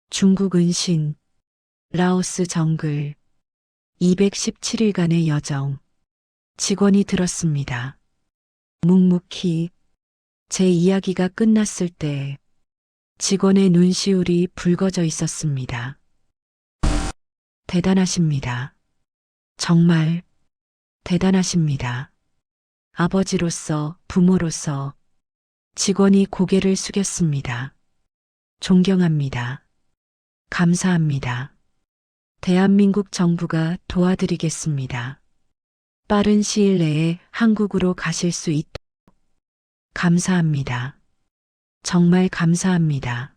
중국 은신, 라오스 정글, 217일간의 여정. 직원이 들었습니다. 묵묵히 제 이야기가 끝났을 때 직원의 눈시울이 붉어져 있었습니다. 대단하십니다. 정말 대단하십니다. 아버지로서, 부모로서 직원이 고개를 숙였습니다. 존경합니다. 감사합니다. 대한민국 정부가 도와드리겠습니다. 빠른 시일 내에 한국으로 가실 수 있도록 감사합니다. 정말 감사합니다.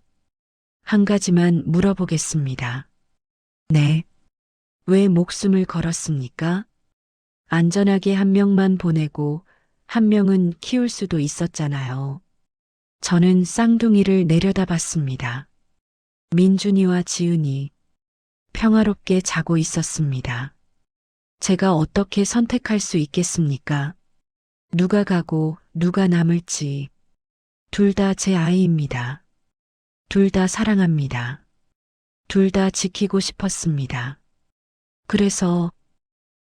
한 가지만 물어보겠습니다. 네. 왜 목숨을 걸었습니까? 안전하게 한 명만 보내고 한 명은 키울 수도 있었잖아요. 저는 쌍둥이를 내려다봤습니다. 민준이와 지은이 평화롭게 자고 있었습니다. 제가 어떻게 선택할 수 있겠습니까? 누가 가고 누가 남을지 둘 다 제 아이입니다. 둘 다 사랑합니다. 둘 다 지키고 싶었습니다. 그래서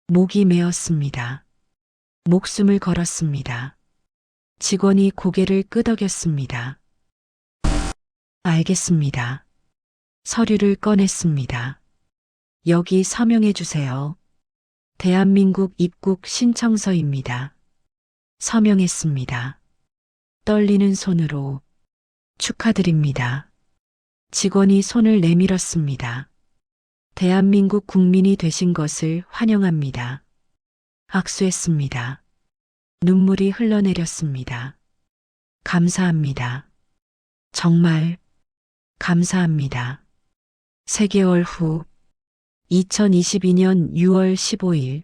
목이 메었습니다. 목숨을 걸었습니다. 직원이 고개를 끄덕였습니다. 알겠습니다. 서류를 꺼냈습니다. 여기 서명해 주세요. 대한민국 입국 신청서입니다. 서명했습니다. 떨리는 손으로 축하드립니다. 직원이 손을 내밀었습니다. 대한민국 국민이 되신 것을 환영합니다. 악수했습니다. 눈물이 흘러내렸습니다. 감사합니다. 정말 감사합니다. 3개월 후 2022년 6월 15일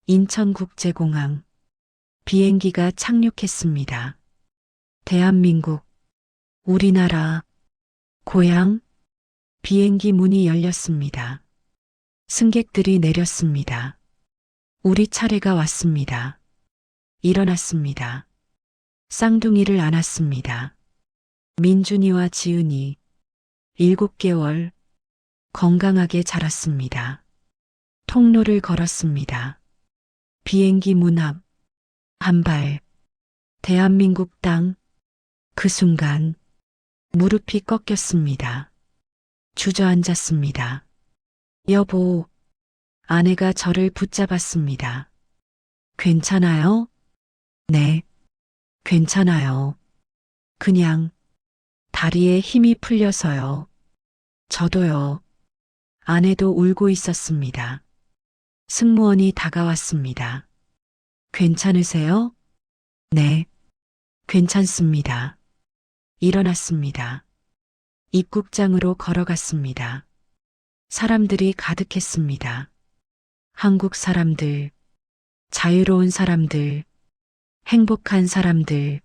인천국제공항 비행기가 착륙했습니다. 대한민국, 우리나라, 고향, 비행기 문이 열렸습니다. 승객들이 내렸습니다. 우리 차례가 왔습니다. 일어났습니다. 쌍둥이를 안았습니다. 민준이와 지은이 7개월 건강하게 자랐습니다. 통로를 걸었습니다. 비행기 문 앞, 한 발, 대한민국 땅, 그 순간 무릎이 꺾였습니다. 주저앉았습니다. 여보, 아내가 저를 붙잡았습니다. 괜찮아요? 네, 괜찮아요. 그냥 다리에 힘이 풀려서요. 저도요. 아내도 울고 있었습니다. 승무원이 다가왔습니다. 괜찮으세요? 네, 괜찮습니다. 일어났습니다. 입국장으로 걸어갔습니다. 사람들이 가득했습니다. 한국 사람들, 자유로운 사람들, 행복한 사람들,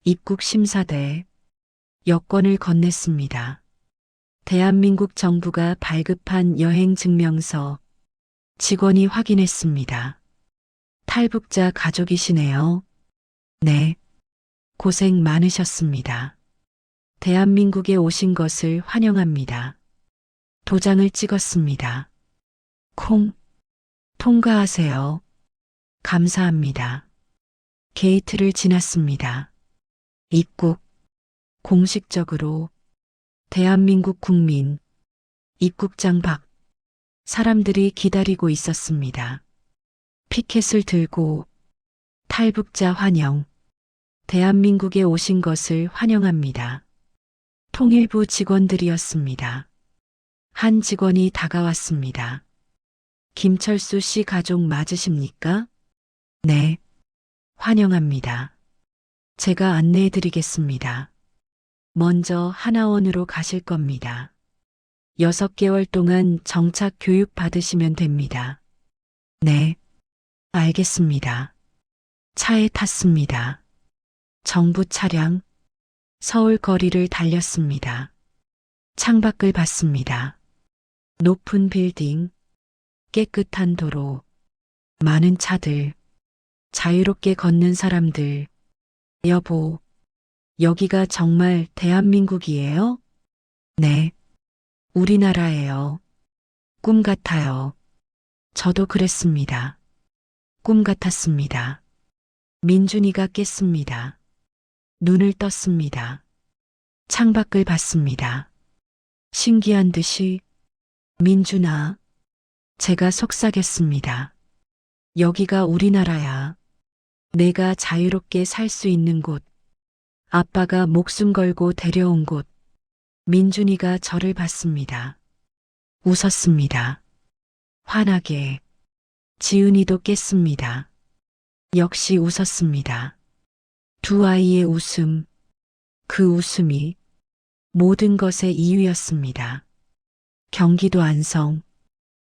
입국 심사대, 여권을 건넸습니다. 대한민국 정부가 발급한 여행 증명서, 직원이 확인했습니다. 탈북자 가족이시네요. 네, 고생 많으셨습니다. 대한민국에 오신 것을 환영합니다. 도장을 찍었습니다. 콩, 통과하세요. 감사합니다. 게이트를 지났습니다. 입국, 공식적으로 대한민국 국민, 입국장 밖, 사람들이 기다리고 있었습니다. 피켓을 들고 탈북자 환영, 대한민국에 오신 것을 환영합니다. 통일부 직원들이었습니다. 한 직원이 다가왔습니다. 김철수 씨 가족 맞으십니까? 네, 환영합니다. 제가 안내해 드리겠습니다. 먼저 하나원으로 가실 겁니다. 6개월 동안 정착 교육 받으시면 됩니다. 네, 알겠습니다. 차에 탔습니다. 정부 차량, 서울 거리를 달렸습니다. 창밖을 봤습니다. 높은 빌딩, 깨끗한 도로, 많은 차들, 자유롭게 걷는 사람들. 여보, 여기가 정말 대한민국이에요? 네, 우리나라예요. 꿈 같아요. 저도 그랬습니다. 꿈 같았습니다. 민준이가 깼습니다. 눈을 떴습니다. 창밖을 봤습니다. 신기한 듯이, 민준아, 제가 속삭였습니다. 여기가 우리나라야. 내가 자유롭게 살 수 있는 곳. 아빠가 목숨 걸고 데려온 곳. 민준이가 저를 봤습니다. 웃었습니다. 환하게. 지은이도 깼습니다. 역시 웃었습니다. 두 아이의 웃음. 그 웃음이 모든 것의 이유였습니다. 경기도 안성,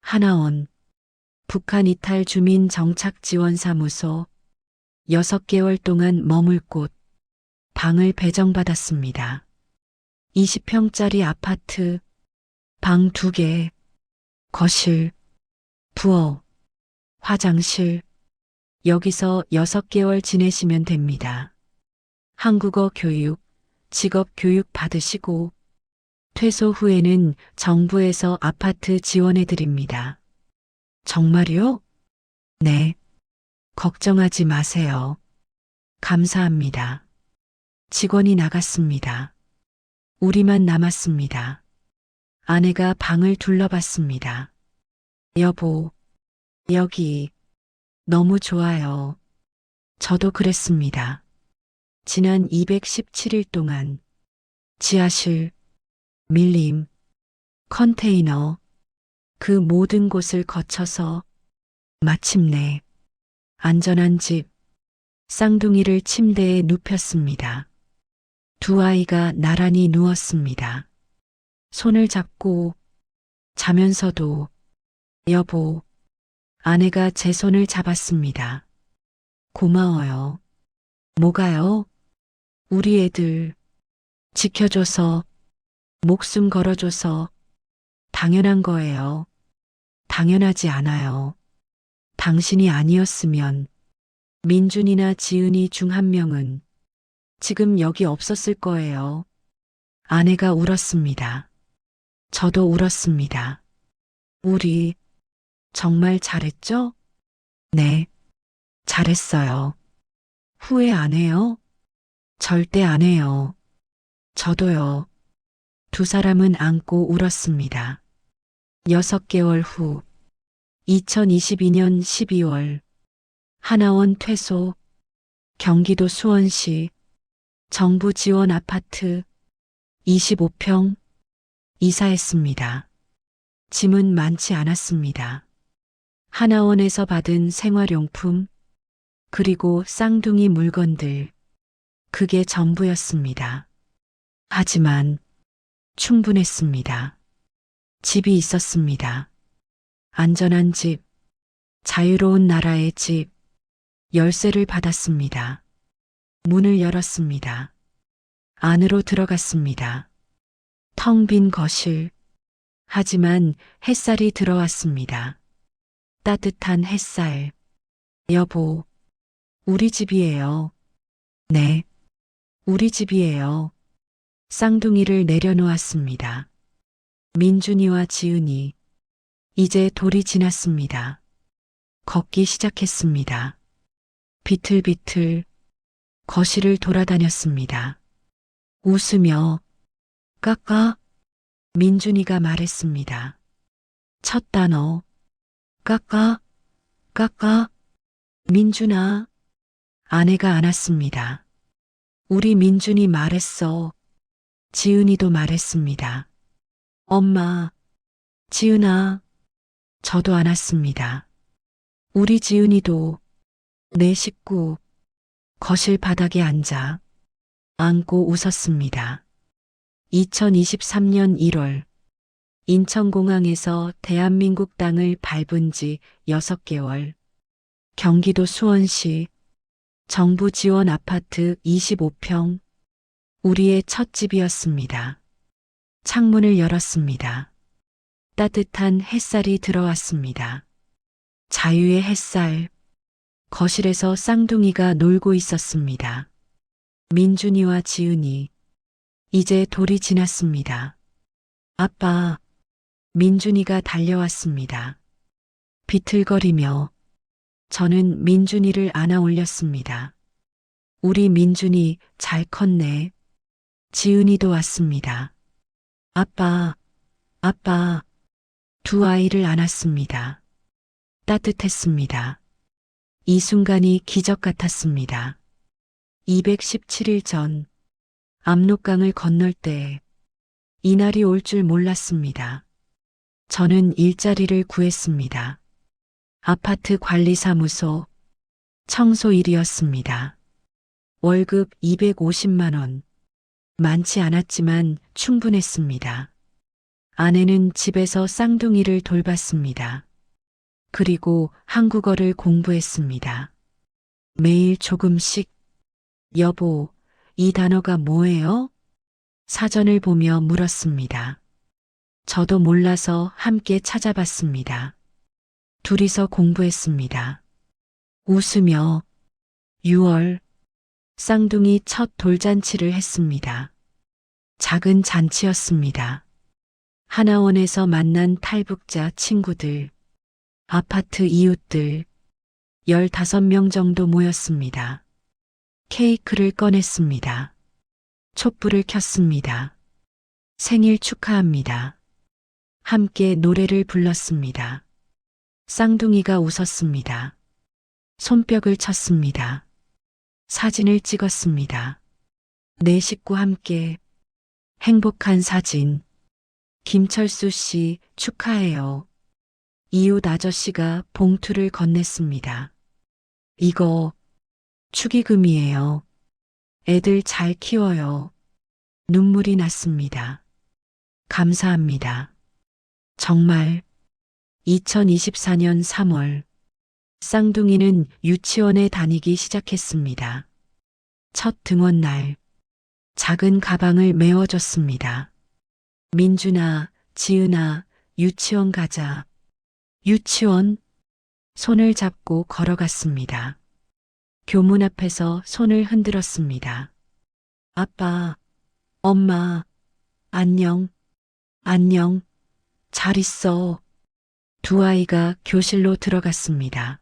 하나원, 북한 이탈 주민 정착 지원 사무소, 6개월 동안 머물 곳, 방을 배정받았습니다. 20평짜리 아파트, 방 2개, 거실, 부엌, 화장실, 여기서 6개월 지내시면 됩니다. 한국어 교육, 직업 교육 받으시고, 퇴소 후에는 정부에서 아파트 지원해 드립니다. 정말요? 네. 걱정하지 마세요. 감사합니다. 직원이 나갔습니다. 우리만 남았습니다. 아내가 방을 둘러봤습니다. 여보, 여기 너무 좋아요. 저도 그랬습니다. 지난 217일 동안 지하실, 밀림, 컨테이너, 그 모든 곳을 거쳐서 마침내 안전한 집, 쌍둥이를 침대에 눕혔습니다. 두 아이가 나란히 누웠습니다. 손을 잡고 자면서도 여보, 아내가 제 손을 잡았습니다. 고마워요. 뭐가요? 우리 애들 지켜줘서, 목숨 걸어줘서 당연한 거예요. 당연하지 않아요. 당신이 아니었으면 민준이나 지은이 중 한 명은 지금 여기 없었을 거예요. 아내가 울었습니다. 저도 울었습니다. 우리 정말 잘했죠? 네, 잘했어요. 후회 안 해요? 절대 안 해요. 저도요. 두 사람은 안고 울었습니다. 6개월 후, 2022년 12월, 하나원 퇴소, 경기도 수원시, 정부 지원 아파트, 25평, 이사했습니다. 짐은 많지 않았습니다. 하나원에서 받은 생활용품, 그리고 쌍둥이 물건들, 그게 전부였습니다. 하지만 충분했습니다. 집이 있었습니다. 안전한 집, 자유로운 나라의 집, 열쇠를 받았습니다. 문을 열었습니다. 안으로 들어갔습니다. 텅 빈 거실. 하지만 햇살이 들어왔습니다. 따뜻한 햇살. 여보, 우리 집이에요. 네, 우리 집이에요. 쌍둥이를 내려놓았습니다. 민준이와 지은이. 이제 돌이 지났습니다. 걷기 시작했습니다. 비틀비틀 거실을 돌아다녔습니다. 웃으며 까까 민준이가 말했습니다. 첫 단어 까까 까까 민준아. 아내가 안았습니다. 우리 민준이 말했어. 지은이도 말했습니다. 엄마, 지은아. 저도 안았습니다. 우리 지은이도 내 식구 거실 바닥에 앉아 안고 웃었습니다. 2023년 1월 인천공항에서 대한민국 땅을 밟은 지 6개월. 경기도 수원시 정부 지원 아파트 25평. 우리의 첫 집이었습니다. 창문을 열었습니다. 따뜻한 햇살이 들어왔습니다. 자유의 햇살. 거실에서 쌍둥이가 놀고 있었습니다. 민준이와 지은이. 이제 돌이 지났습니다. 아빠. 민준이가 달려왔습니다. 비틀거리며 저는 민준이를 안아 올렸습니다. 우리 민준이 잘 컸네. 지은이도 왔습니다. 아빠, 아빠. 두 아이를 안았습니다. 따뜻했습니다. 이 순간이 기적 같았습니다. 217일 전 압록강을 건널 때 이날이 올 줄 몰랐습니다. 저는 일자리를 구했습니다. 아파트 관리사무소 청소일이었습니다. 월급 250만 원. 많지 않았지만 충분했습니다. 아내는 집에서 쌍둥이를 돌봤습니다. 그리고 한국어를 공부했습니다. 매일 조금씩. 여보, 이 단어가 뭐예요? 사전을 보며 물었습니다. 저도 몰라서 함께 찾아봤습니다. 둘이서 공부했습니다. 웃으며 6월 쌍둥이 첫 돌잔치를 했습니다. 작은 잔치였습니다. 하나원에서 만난 탈북자 친구들, 아파트 이웃들 15명 정도 모였습니다. 케이크를 꺼냈습니다. 촛불을 켰습니다. 생일 축하합니다. 함께 노래를 불렀습니다. 쌍둥이가 웃었습니다. 손뼉을 쳤습니다. 사진을 찍었습니다. 네 식구 함께 행복한 사진. 김철수 씨 축하해요. 이웃 아저씨가 봉투를 건넸습니다. 이거 축의금이에요. 애들 잘 키워요. 눈물이 났습니다. 감사합니다. 정말 2024년 3월 쌍둥이는 유치원에 다니기 시작했습니다. 첫 등원날 작은 가방을 메워줬습니다. 민준아, 지은아, 유치원 가자. 유치원? 손을 잡고 걸어갔습니다. 교문 앞에서 손을 흔들었습니다. 아빠, 엄마, 안녕, 안녕, 잘 있어. 두 아이가 교실로 들어갔습니다.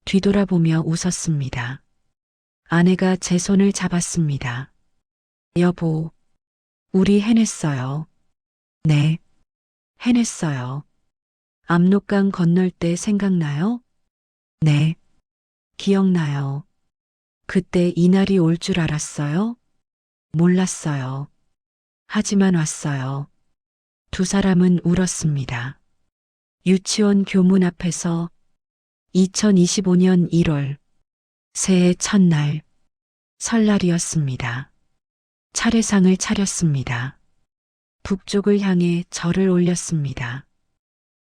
뒤돌아보며 웃었습니다. 아내가 제 손을 잡았습니다. 여보, 우리 해냈어요. 네, 해냈어요. 압록강 건널 때 생각나요? 네, 기억나요. 그때 이날이 올 줄 알았어요? 몰랐어요. 하지만 왔어요. 두 사람은 울었습니다. 유치원 교문 앞에서 2025년 1월 새해 첫날 설날이었습니다. 차례상을 차렸습니다. 북쪽을 향해 절을 올렸습니다.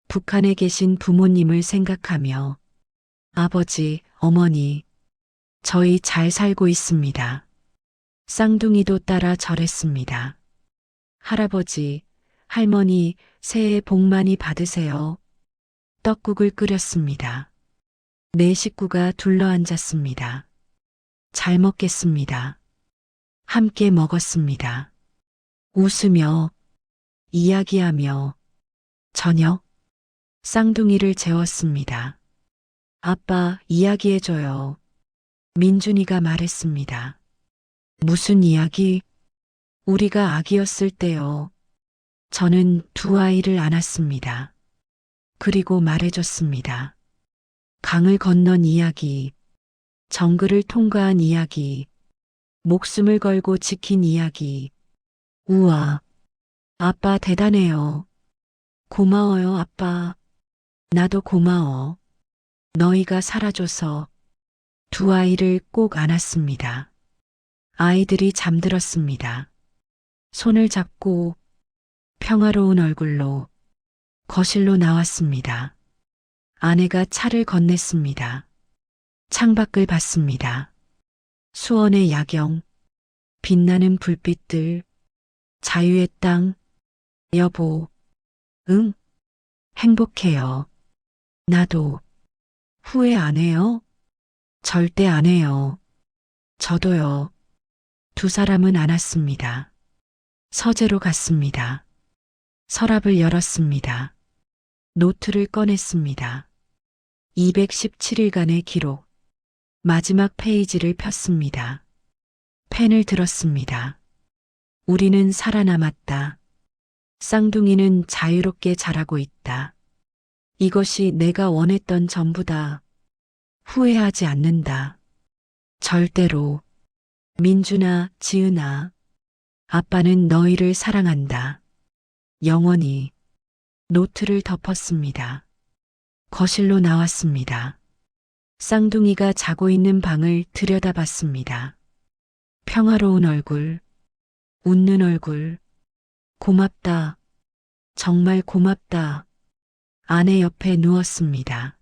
북한에 계신 부모님을 생각하며 아버지, 어머니, 저희 잘 살고 있습니다. 쌍둥이도 따라 절했습니다. 할아버지, 할머니, 새해 복 많이 받으세요. 떡국을 끓였습니다. 네 식구가 둘러앉았습니다. 잘 먹겠습니다. 함께 먹었습니다. 웃으며, 이야기하며, 저녁, 쌍둥이를 재웠습니다. 아빠, 이야기해줘요. 민준이가 말했습니다. 무슨 이야기? 우리가 아기였을 때요. 저는 두 아이를 안았습니다. 그리고 말해줬습니다. 강을 건넌 이야기, 정글을 통과한 이야기, 목숨을 걸고 지킨 이야기. 우와, 아빠 대단해요. 고마워요, 아빠. 나도 고마워. 너희가 살아줘서 두 아이를 꼭 안았습니다. 아이들이 잠들었습니다. 손을 잡고 평화로운 얼굴로 거실로 나왔습니다. 아내가 차를 건넸습니다. 창밖을 봤습니다. 수원의 야경, 빛나는 불빛들, 자유의 땅, 여보, 응, 행복해요. 나도. 후회 안 해요? 절대 안 해요. 저도요. 두 사람은 안았습니다. 서재로 갔습니다. 서랍을 열었습니다. 노트를 꺼냈습니다. 217일간의 기록. 마지막 페이지를 폈습니다. 펜을 들었습니다. 우리는 살아남았다. 쌍둥이는 자유롭게 자라고 있다. 이것이 내가 원했던 전부다. 후회하지 않는다. 절대로. 민준아, 지은아. 아빠는 너희를 사랑한다. 영원히. 노트를 덮었습니다. 거실로 나왔습니다. 쌍둥이가 자고 있는 방을 들여다봤습니다. 평화로운 얼굴, 웃는 얼굴. 고맙다. 정말 고맙다. 아내 옆에 누웠습니다.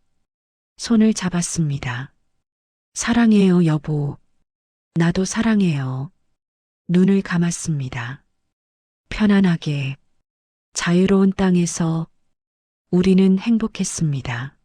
손을 잡았습니다. 사랑해요, 여보. 나도 사랑해요. 눈을 감았습니다. 편안하게, 자유로운 땅에서 우리는 행복했습니다.